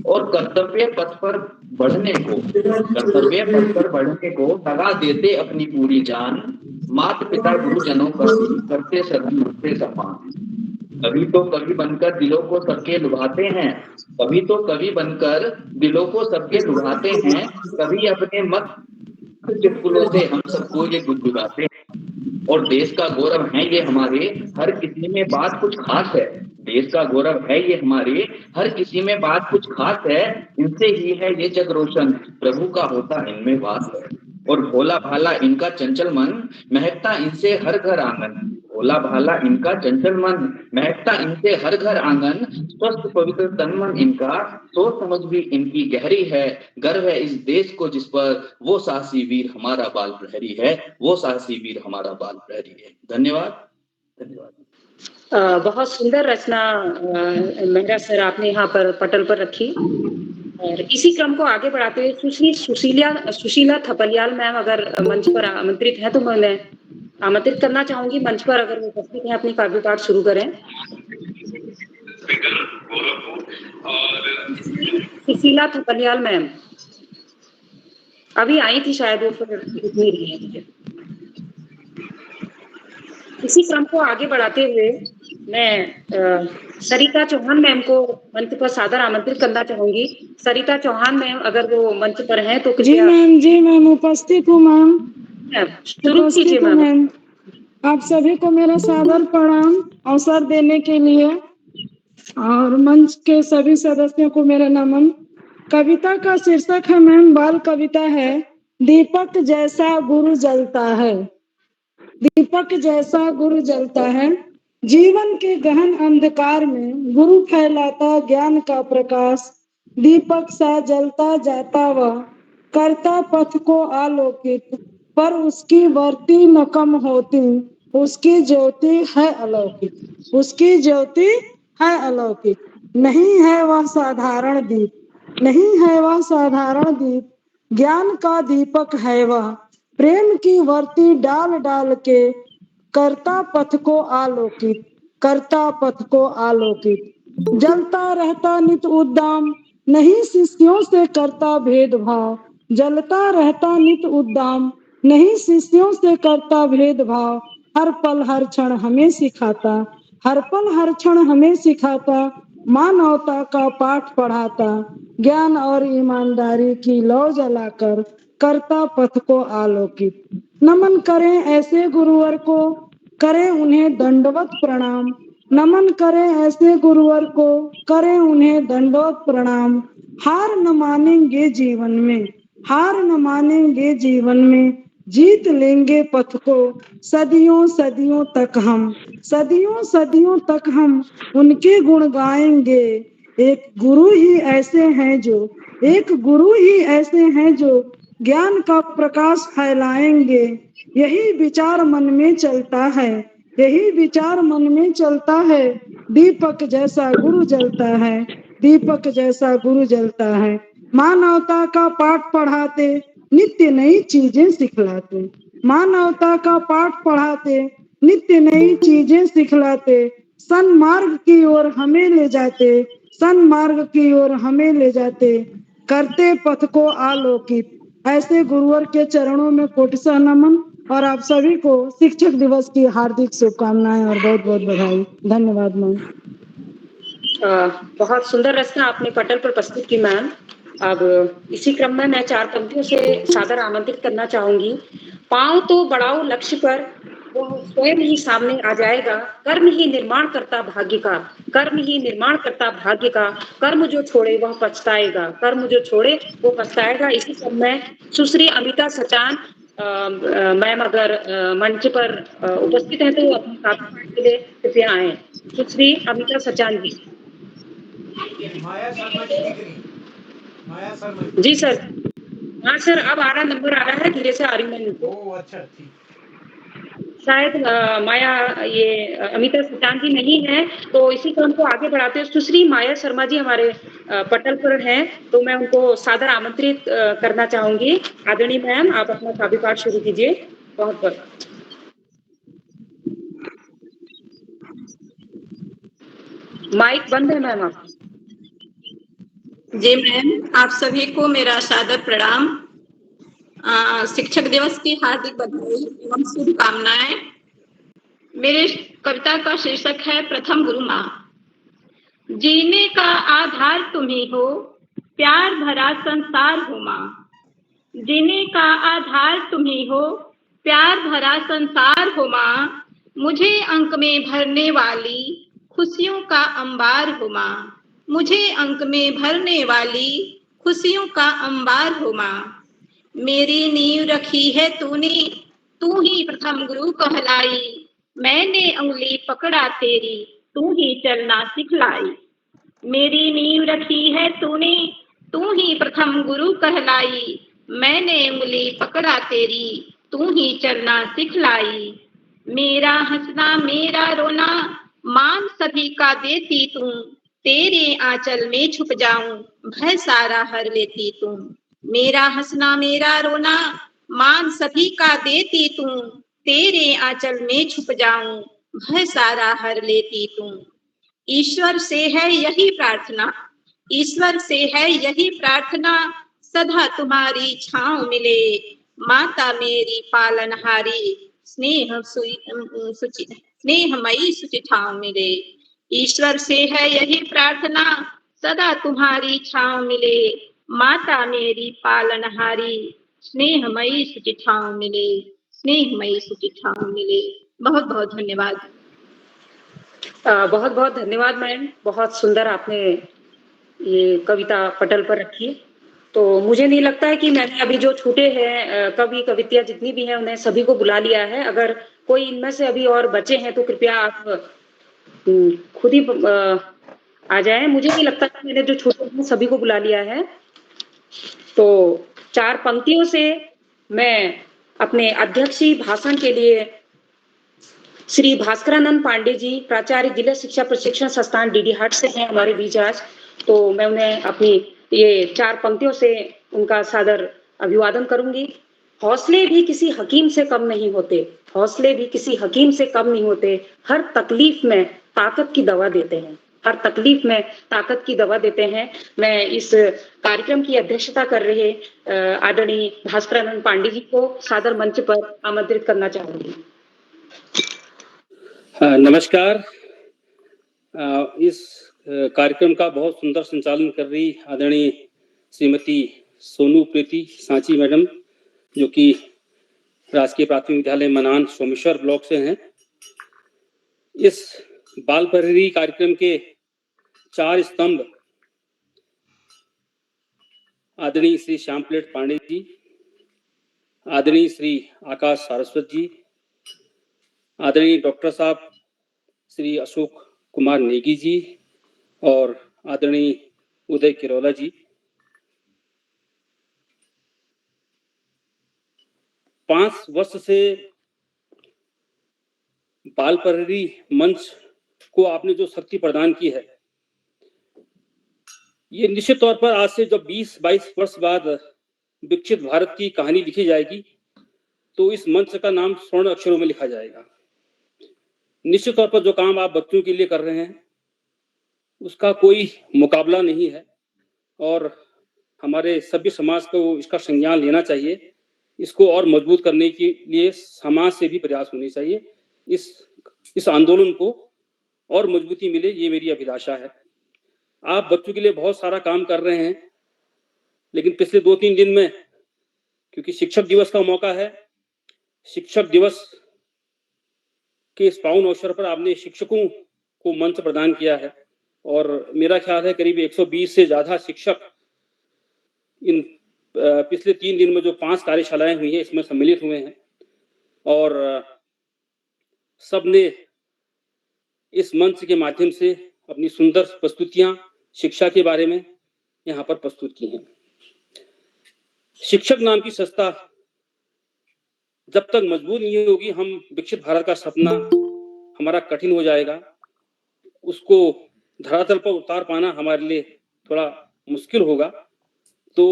और कर्तव्य पथ पर बढ़ने को लगा देते अपनी पूरी जान, माता पिता गुरुजनों का भी करते सदन से सम्मान। कभी तो कवि बनकर दिलों को सबके लुभाते हैं, कभी तो कवि बनकर दिलों को सबके लुभाते हैं, कभी अपने मत चुटकुलों से हम सबको ये गुदगुदाते हैं। और देश का गौरव है ये हमारे, हर किसी में बात कुछ खास है। देश का गौरव है ये हमारे, हर किसी में बात कुछ खास है, इनसे ही है ये जग रोशन, प्रभु का होता इनमें वास है। और भोला भाला इनका चंचल मन, महकता इनसे हर घर आंगन। भोला भाला इनका चंचल मन, महकता इनसे हर घर आंगन। स्वस्थ पवित्र तन मन इनका, सोच समझ भी इनकी गहरी है। गर्व है इस देश को जिस पर, वो साहसी वीर हमारा बाल प्रहरी है, वो साहसी वीर हमारा बाल प्रहरी है। धन्यवाद, धन्यवाद। बहुत सुंदर रचना मेहरा सर आपने यहाँ पर पटल पर रखी। और इसी क्रम को आगे बढ़ाते हुए सुश्री सुशीला थपलियाल मैम अगर मंच पर आमंत्रित है तो मैं आमंत्रित करना चाहूंगी मंच पर, अगर वो उपस्थित हैं अपनी काव्य पाठ शुरू करें। सुशीला थपलियाल मैम अभी आई थी शायद, वो फिर नहीं रही है मुझे। इसी क्रम को आगे बढ़ाते हुए मैं सरिता चौहान मैम को मंच पर सादर आमंत्रित करना चाहूंगी। सरिता चौहान मैम अगर वो मंच पर हैं तो जी मैम उपस्थित हूँ मैम। शुरू कीजिए मैम। आप सभी को मेरा सादर प्रणाम अवसर देने के लिए, और मंच के सभी सदस्यों को मेरा नमन। कविता का शीर्षक है मैम, बाल कविता है, दीपक जैसा गुरु जलता है। दीपक जैसा गुरु जलता है, जीवन के गहन अंधकार में गुरु फैलाता ज्ञान का प्रकाश। दीपक सा जलता जाता वह, करता पथ को आलोकित, पर उसकी वर्ती न कम होती, उसकी ज्योति है अलौकिक। उसकी ज्योति है अलौकिक। नहीं है वह साधारण दीप, नहीं है वह साधारण दीप, ज्ञान का दीपक है वह, प्रेम की वर्ती डाल डाल के, करता पथ को आलोकित, करता पथ को आलोकित। जलता रहता नित उद्दाम, नहीं शिष्यों से करता भेदभाव। जलता रहता नित उद्दाम, नहीं शिष्यों से करता भेदभाव। हर पल हर क्षण हमें सिखाता, हर पल हर क्षण हमें सिखाता, मानवता का पाठ पढ़ाता, ज्ञान और ईमानदारी की लौ जलाकर, करता पथ को आलोकित। नमन करें ऐसे गुरुवर को, करें उन्हें दंडवत प्रणाम। नमन करें ऐसे गुरुवर को, करें उन्हें दंडवत प्रणाम। हार न मानेंगे जीवन में, हार न मानेंगे जीवन में, जीत लेंगे पथ को सदियों सदियों तक हम, सदियों सदियों तक हम उनके गुण गाएंगे। एक गुरु ही ऐसे हैं जो, एक गुरु ही ऐसे हैं जो ज्ञान का प्रकाश फैलाएंगे। यही विचार मन में चलता है, यही विचार मन में चलता है, दीपक जैसा गुरु जलता है, दीपक जैसा गुरु जलता है। मानवता का पाठ पढ़ाते, नित्य नई चीजें सिखलाते, मानवता का पाठ पढ़ाते, नित्य नई चीजें सिखलाते, सन्मार्ग की ओर हमें ले जाते, सन्मार्ग की ओर हमें ले जाते, करते पथ को आलोकित। ऐसे गुरुवर के चरणों में कोटिशः नमन, और आप सभी को शिक्षक दिवस की हार्दिक शुभकामनाएं और बहुत बहुत बधाई। धन्यवाद मैम। बहुत सुंदर रचना आपने पटल पर प्रस्तुत की मैम। अब इसी क्रम में मैं 4 पंक्तियों से सादर आमंत्रित करना चाहूंगी। पांव तो बढ़ाओ लक्ष्य पर, वह स्वयं ही सामने आ जाएगा। कर्म ही निर्माण करता भाग्य का, कर्म ही निर्माण करता भाग्य का, कर्म जो छोड़े वह पछताएगा, कर्म जो छोड़े वो पछताएगा। इसी क्रम में सुश्री अमिता सचान मैम अगर मंच पर उपस्थित हैं तो अपनी काव्य पाठ के लिए कृपया आए। सुश्री अमिता सचान जी। माया शर्मा जी दिख रही, माया शर्मा जी सर। हाँ सर, अब आ रहा नंबर आ रहा है, धीरे से आ रही मैं नीचे। ओह अच्छा, ठीक। शायद माया ये अमिता सुल्तान जी नहीं है, तो इसी क्रम को आगे बढ़ाते हैं। सुश्री माया शर्मा जी हमारे पटल पर हैं, तो मैं उनको सादर आमंत्रित करना चाहूंगी। आदरणीय मैम, आप अपना काव्य पाठ शुरू कीजिए। बहुत बहुत माइक बंद है मैम आप। जी मैम, आप सभी को मेरा सादर प्रणाम। शिक्षक दिवस की हार्दिक बधाई एवं शुभकामनाएं। मेरे कविता का शीर्षक है प्रथम गुरु माँ। जीने का आधार तुम ही हो, प्यार भरा संसार हो माँ। जीने का आधार तुम ही हो, प्यार भरा संसार हो माँ। मुझे अंक में भरने वाली खुशियों का अंबार हो माँ। मुझे अंक में भरने वाली खुशियों का अंबार हो माँ। मेरी नींव रखी है तूने, तू ही प्रथम गुरु कहलाई। मैंने उंगली पकड़ा तेरी, तू ही चलना सिखलाई। मेरी नींव रखी है तूने, तू ही प्रथम गुरु कहलाई। मैंने उंगली पकड़ा तेरी, तू ही चलना सिखलाई। मेरा हंसना मेरा रोना मान सभी का देती तू। तेरे आंचल में छुप जाऊं, भय सारा हर लेती तू। मेरा हंसना मेरा रोना मान सभी का देती तू। तेरे आंचल में छुप जाऊं, भय सारा हर लेती तू। ईश्वर से है यही प्रार्थना, ईश्वर से है यही प्रार्थना, सदा तुम्हारी छांव मिले माता मेरी पालनहारी। स्नेहमयी सुचि छांव मिले। ईश्वर से है यही प्रार्थना, सदा तुम्हारी छांव मिले माता मेरी पालनहारी। स्नेहमयी सुचि छांव मिले, स्नेहमयी सुचि छांव मिले। बहुत बहुत धन्यवाद। बहुत बहुत धन्यवाद मैम, बहुत सुंदर आपने ये कविता पटल पर रखी। तो मुझे नहीं लगता है कि मैंने अभी जो छूटे हैं कवि कवितियां जितनी भी हैं उन्हें सभी को बुला लिया है। अगर कोई इनमें से अभी और बचे हैं तो कृपया आप खुद ही आ जाएं। मुझे नहीं लगता कि मैंने जो छूटे हैं सभी को बुला लिया है। तो 4 पंक्तियों से मैं अपने अध्यक्षीय भाषण के लिए श्री भास्करानंद पांडे जी, प्राचार्य जिला शिक्षा प्रशिक्षण संस्थान डीडी हाट से हैं हमारे बीच आज। तो मैं उन्हें अपनी ये 4 पंक्तियों से उनका सादर अभिवादन करूंगी। हौसले भी किसी हकीम से कम नहीं होते, हौसले भी किसी हकीम से कम नहीं होते। हर तकलीफ में ताकत की दवा देते हैं, हर तकलीफ में ताकत की दवा देते हैं। मैं इस कार्यक्रम की अध्यक्षता कर रहे आदरणीय भास्करानंद पांडे जी को सादर मंच पर आमंत्रित करना चाहूंगी। नमस्कार। इस कार्यक्रम का बहुत सुंदर संचालन कर रही आदरणीय श्रीमती सोनू प्रीति सांची मैडम, जो कि राजकीय प्राथमिक विद्यालय मनान सोमेश्वर ब्लॉक से हैं। इस बाल प्रहरी कार्यक्रम के 4 स्तंभ आदरणीय श्री श्याम पलट पांडे जी, आदरणीय श्री आकाश सारस्वत जी, आदरणीय डॉक्टर साहब श्री अशोक कुमार नेगी जी और आदरणीय उदय किरोला जी। 5 वर्ष से बाल प्रहरी मंच को आपने जो शक्ति प्रदान की है, ये निश्चित तौर पर आज से जब 20-22 वर्ष बाद विकसित भारत की कहानी लिखी जाएगी तो इस मंच का नाम स्वर्ण अक्षरों में लिखा जाएगा। निश्चित तौर पर जो काम आप बच्चों के लिए कर रहे हैं उसका कोई मुकाबला नहीं है और हमारे सभ्य समाज को इसका संज्ञान लेना चाहिए। इसको और मजबूत करने के लिए समाज से भी प्रयास होने चाहिए। इस आंदोलन को और मजबूती मिले, ये मेरी अभिलाषा है। आप बच्चों के लिए बहुत सारा काम कर रहे हैं, लेकिन पिछले 2-3 दिन में, क्योंकि शिक्षक दिवस का मौका है, शिक्षक दिवस के इस पावन अवसर पर आपने शिक्षकों को मंच प्रदान किया है और मेरा ख्याल है करीब 120 से ज्यादा शिक्षक इन पिछले 3 दिन में जो 5 कार्यशालाएं हुई हैं इसमें सम्मिलित हुए हैं और सबने इस मंच के माध्यम से अपनी सुंदर प्रस्तुतियां शिक्षा के बारे में यहाँ पर प्रस्तुत की हैं। शिक्षक नाम की संस्था जब तक मजबूत नहीं होगी, हम विकसित भारत का सपना हमारा कठिन हो जाएगा। उसको धरातल पर उतार पाना हमारे लिए थोड़ा मुश्किल होगा। तो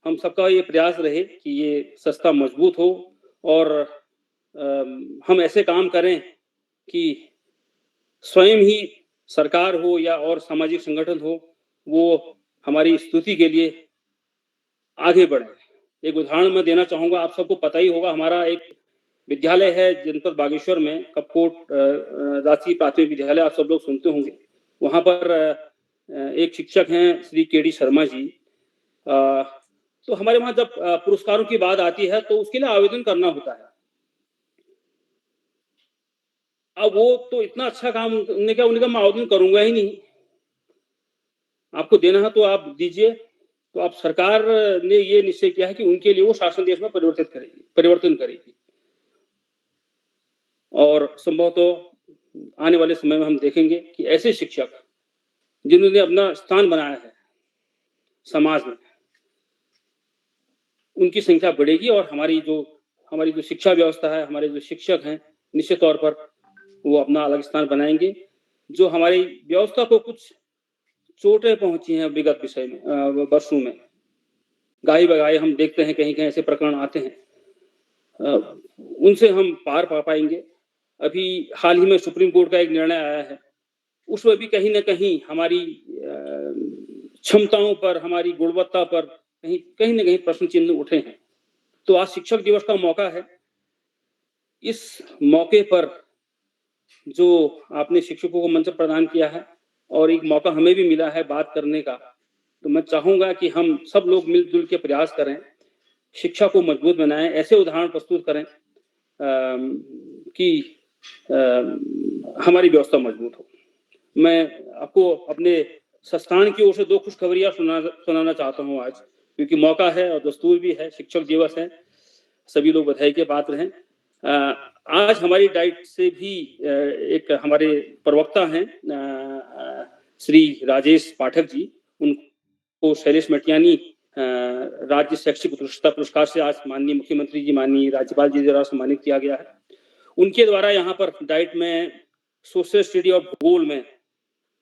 हम सबका ये प्रयास रहे कि ये संस्था मजबूत हो और हम ऐसे काम करें कि स्वयं ही सरकार हो या और सामाजिक संगठन हो, वो हमारी स्तुति के लिए आगे बढ़े। एक उदाहरण मैं देना चाहूँगा, आप सबको पता ही होगा, हमारा एक विद्यालय है जनपद बागेश्वर में, कपकोट राजकीय प्राथमिक विद्यालय, आप सब लोग सुनते होंगे। वहाँ पर एक शिक्षक हैं श्री के.डी. शर्मा जी। तो हमारे वहाँ जब पुरस्कारों की बात आती है तो उसके लिए आवेदन करना होता है। अब वो तो इतना अच्छा काम उन्होंने कहा, मैं आवेदन करूंगा ही नहीं, आपको देना है तो आप दीजिए। तो अब सरकार ने ये निश्चय किया है कि उनके लिए वो शासन देश में परिवर्तन करेगी और संभवतः आने वाले समय में हम देखेंगे कि ऐसे शिक्षक जिन्होंने अपना स्थान बनाया है समाज में, उनकी संख्या बढ़ेगी और हमारी जो शिक्षा व्यवस्था है, हमारे जो शिक्षक हैं, निश्चित तौर पर वो अपना अलग स्थान बनाएंगे। जो हमारी व्यवस्था को कुछ चोटें पहुंची हैं विगत विषय में वर्षों में, गाही बगाही हम देखते हैं, कहीं कहीं ऐसे प्रकरण आते हैं, उनसे हम पार पा पाएंगे। अभी हाल ही में सुप्रीम कोर्ट का एक निर्णय आया है, उसमें भी कहीं ना कहीं हमारी क्षमताओं पर, हमारी गुणवत्ता पर कहीं ना कहीं प्रश्न चिन्ह उठे हैं। तो आज शिक्षक दिवस का मौका है, इस मौके पर जो आपने शिक्षकों को मंच प्रदान किया है और एक मौका हमें भी मिला है बात करने का, तो मैं चाहूंगा कि हम सब लोग मिलजुल के प्रयास करें, शिक्षा को मजबूत बनाएं, ऐसे उदाहरण प्रस्तुत करें कि हमारी व्यवस्था मजबूत हो। मैं आपको अपने संस्थान की ओर से 2 खुशखबरियां सुनाना चाहता हूं आज, क्योंकि मौका है और दस्तूर भी है, शिक्षक दिवस है, सभी लोग बधाई के पात्र हैं। आज हमारी डाइट से भी एक हमारे प्रवक्ता हैं श्री राजेश पाठक जी, उनको शैलेश मटियानी राज्य शैक्षिक उत्कृष्टता पुरस्कार से आज माननीय मुख्यमंत्री जी, माननीय राज्यपाल जी द्वारा सम्मानित किया गया है। उनके द्वारा यहाँ पर डाइट में सोशल स्टडी और भूगोल में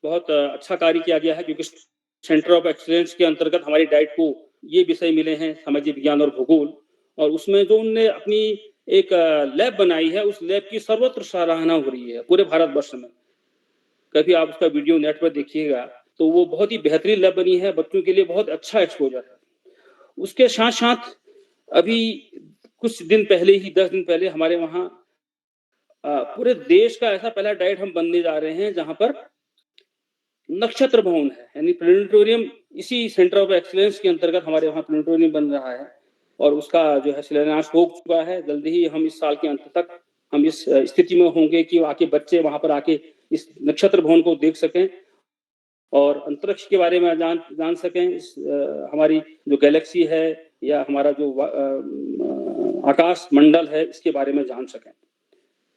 बहुत अच्छा कार्य किया गया है, क्योंकि सेंटर ऑफ एक्सीलेंस के अंतर्गत हमारी डाइट को ये विषय मिले हैं, सामाजिक विज्ञान और भूगोल, और उसमें जो उन्होंने अपनी एक लैब बनाई है, उस लैब की सर्वत्र सराहना हो रही है पूरे भारतवर्ष में। कभी आप उसका वीडियो नेट पर देखिएगा तो वो बहुत ही बेहतरीन लैब बनी है, बच्चों के लिए बहुत अच्छा एक्सपोजर है। उसके साथ साथ अभी कुछ दिन पहले ही 10 दिन पहले हमारे वहाँ पूरे देश का ऐसा पहला डाइट हम बनने जा रहे हैं जहां पर नक्षत्र भवन है, यानी प्लेनेटोरियम, इसी सेंटर ऑफ एक्सीलेंस के अंतर्गत हमारे वहाँ प्लेनेटोरियम बन रहा है और उसका जो है शिलान्यास हो चुका है। जल्दी ही हम इस साल के अंत तक हम इस स्थिति में होंगे कि आके बच्चे वहां पर आके इस नक्षत्र भवन को देख सकें और अंतरिक्ष के बारे में जान सकें। इस हमारी जो गैलेक्सी है या हमारा जो आकाश मंडल है, इसके बारे में जान सकें।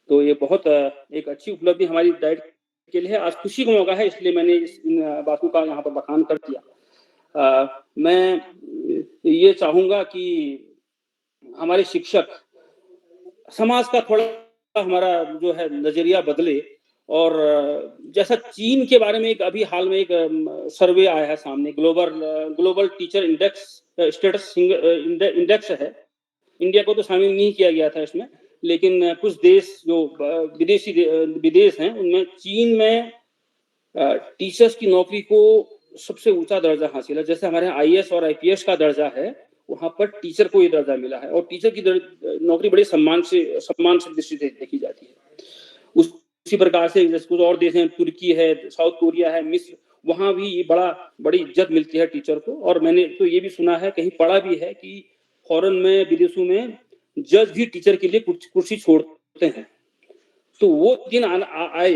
तो ये बहुत एक अच्छी उपलब्धि हमारी डाइट के लिए आज खुशी का मौका है, इसलिए मैंने इन बातों का यहाँ पर बखान कर दिया। मैं ये चाहूंगा कि हमारे शिक्षक, समाज का थोड़ा हमारा जो है नजरिया बदले, और जैसा चीन के बारे में एक अभी हाल में एक सर्वे आया है सामने, global teacher index status index है, इंडिया को तो शामिल नहीं किया गया था इसमें, लेकिन कुछ देश जो विदेश हैं उनमें चीन में टीचर्स की नौकरी को सबसे ऊंचा दर्जा हासिल है। जैसे हमारे यहाँ IAS और IPS का दर्जा है, वहां पर टीचर को ये दर्जा मिला है और टीचर की नौकरी बड़े सम्मान से दृष्टि से देखी जाती है। उसी प्रकार से जैसे कुछ और देश हैं, तुर्की है, साउथ कोरिया है, मिस्र, वहां भी बड़ी इज्जत मिलती है टीचर को। और मैंने तो ये भी सुना है, कहीं पढ़ा भी है कि फॉरेन में, विदेशों में जज भी टीचर के लिए कुर्सी छोड़ते हैं। तो वो दिन आए,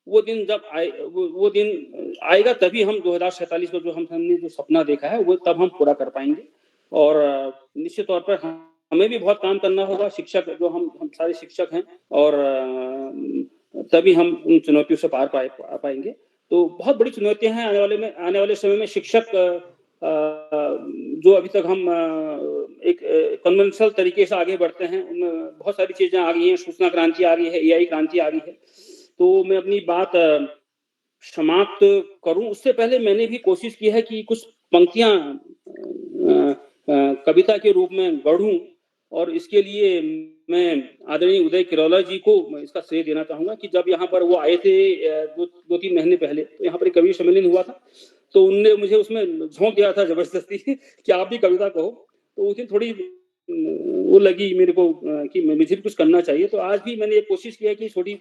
वो दिन जब आए, वो दिन आएगा तभी हम 2047 में जो हमने जो सपना देखा है वो तब हम पूरा कर पाएंगे। और निश्चित तौर पर हमें भी बहुत काम करना होगा, शिक्षक जो हम सारे शिक्षक हैं, और तभी हम उन चुनौतियों से पार पाएंगे। तो बहुत बड़ी चुनौतियां हैं आने वाले समय में। शिक्षक जो अभी तक हम एक कन्वेंशनल तरीके से आगे बढ़ते हैं। उनमें बहुत सारी चीजें आ गई हैं, सूचना क्रांति आ गई है, एआई क्रांति आ गई है। तो मैं अपनी बात समाप्त करूं उससे पहले मैंने भी कोशिश की है कि कुछ पंक्तियां कविता के रूप में गढ़ूं, और इसके लिए मैं आदरणीय उदय किरोला जी को मैं इसका श्रेय देना चाहूंगा कि जब यहाँ पर वो आए थे 2-3 महीने पहले, तो यहाँ पर एक कवि सम्मेलन हुआ था, तो उनने मुझे उसमें झोंक दिया था जबरदस्ती कि आप भी कविता कहो। तो उस दिन थोड़ी वो लगी मेरे को कि मुझे भी कुछ करना चाहिए। तो आज भी मैंने ये कोशिश की है कि थोड़ी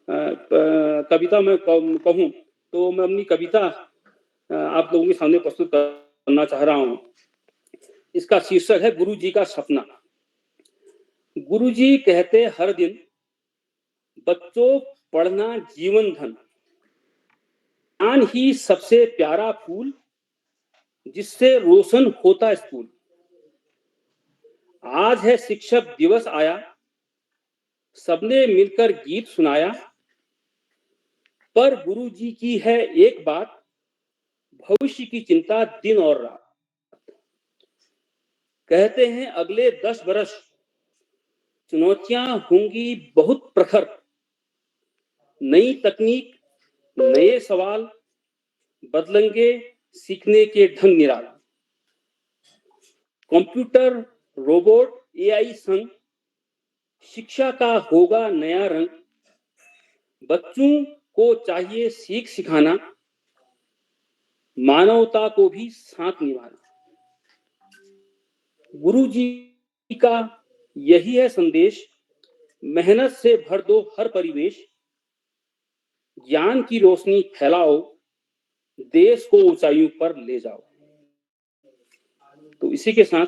कविता मैं कहूँ, तो मैं अपनी कविता आप लोगों के सामने प्रस्तुत करना चाह रहा हूँ। इसका शीर्षक है गुरु जी का सपना। गुरु जी कहते हर दिन, बच्चों पढ़ना जीवन धन, ज्ञान ही सबसे प्यारा फूल, जिससे रोशन होता स्कूल। आज है शिक्षक दिवस आया, सबने मिलकर गीत सुनाया, पर गुरु जी की है एक बात, भविष्य की चिंता दिन और रात। कहते हैं अगले 10 वर्ष चुनौतियां होंगी बहुत प्रखर, नई तकनीक, नए सवाल, बदलेंगे सीखने के ढंग निराला। कंप्यूटर, रोबोट, एआई संग शिक्षा का होगा नया रंग। बच्चों को चाहिए सीख सिखाना, मानवता को भी साथ निभाना। गुरु जी का यही है संदेश, मेहनत से भर दो हर परिवेश, ज्ञान की रोशनी फैलाओ, देश को ऊंचाइयों पर ले जाओ। तो इसी के साथ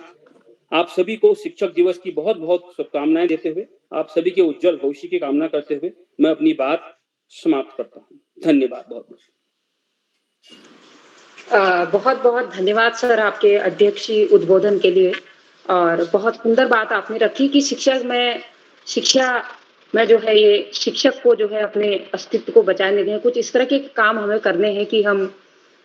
आप सभी को शिक्षक दिवस की बहुत बहुत शुभकामनाएं देते हुए, आप सभी के उज्जवल भविष्य की कामना करते हुए मैं अपनी बात समाप्त करता हूँ। धन्यवाद बहुत बहुत। बहुत बहुत धन्यवाद सर आपके अध्यक्षीय उद्बोधन के लिए। और बहुत सुंदर बात आपने रखी कि शिक्षा में जो है ये शिक्षक को जो है अपने अस्तित्व को बचाने के कुछ इस तरह के काम हमें करने हैं कि हम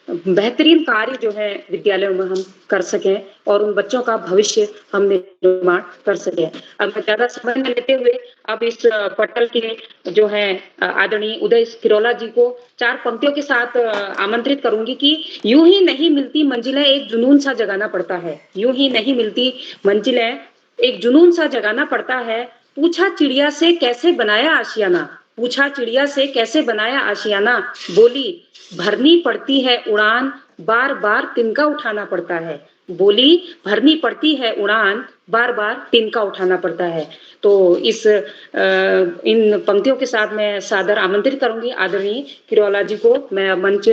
बेहतरीन कार्य जो है विद्यालयों में हम कर सकें और उन बच्चों का भविष्य हम निर्माण कर सकें। अब मैं ज्यादा समय न लेते हुए अब इस पटल के जो है आदरणीय उदय किरोला जी को 4 पंक्तियों के साथ आमंत्रित करूंगी कि यूं ही नहीं मिलती मंजिलें, एक जुनून सा जगाना पड़ता है। यूं ही नहीं मिलती मंजिलें, एक जुनून सा जगाना पड़ता है। पूछा चिड़िया से कैसे बनाया आशियाना, पूछा चिड़िया से कैसे बनाया आशियाना, बोली भरनी पड़ती है उड़ान, बार बार तिनका उठाना पड़ता है। बोली भरनी पड़ती है उड़ान, बार बार तिनका उठाना पड़ता है। तो इन पंक्तियों के साथ मैं सादर आमंत्रित करूंगी आदरणीय किरोला जी को, मैं मंच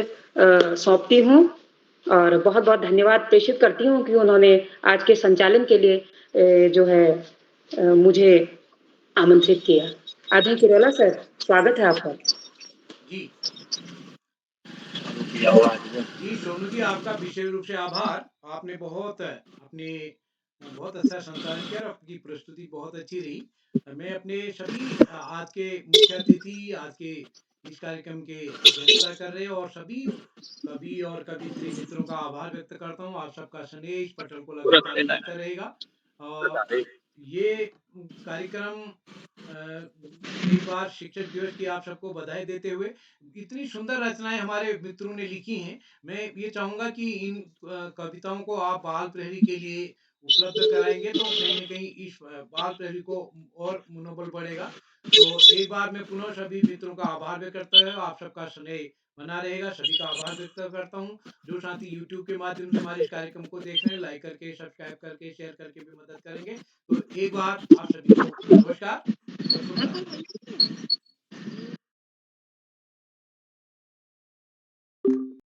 सौंपती हूँ और बहुत बहुत धन्यवाद प्रेषित करती हूँ कि उन्होंने आज के संचालन के लिए जो है मुझे आमंत्रित किया। आदरणीय किरोला सर, स्वागत है आपका। जी सोनू जी, आपका विशेष रूप से आभार। आपने बहुत अच्छा संचालन किया, आपकी प्रस्तुति बहुत अच्छी रही। मैं अपने सभी आज के मुख्य अतिथि, आज के इस कार्यक्रम के अध्यक्षता कर रहे और सभी कवि और कवियत्री मित्रों का आभार व्यक्त करता हूँ। आप सबका स्नेह इस पटल को लगातार मिलता रहेगा। और ये कार्यक्रम एक बार शिक्षक दिवस की आप सबको बधाई देते हुए, इतनी सुंदर रचनाएं हमारे मित्रों ने लिखी हैं। मैं ये चाहूंगा कि इन कविताओं को आप बाल प्रहरी के लिए उपलब्ध कराएंगे तो कहीं न कहीं इस बाल प्रहरी को और मनोबल बढ़ेगा। तो एक बार मैं पुनः सभी मित्रों का आभार व्यक्त करता हूँ। आप सबका स्नेह बना रहेगा, सभी का आभार व्यक्त करता हूँ। जो साथी यूट्यूब के माध्यम से हमारे इस कार्यक्रम को देख रहे हैं, लाइक करके, सब्सक्राइब करके, शेयर करके भी मदद करेंगे। तो एक बार आप सभी को नमस्कार और शुभ रात्रि।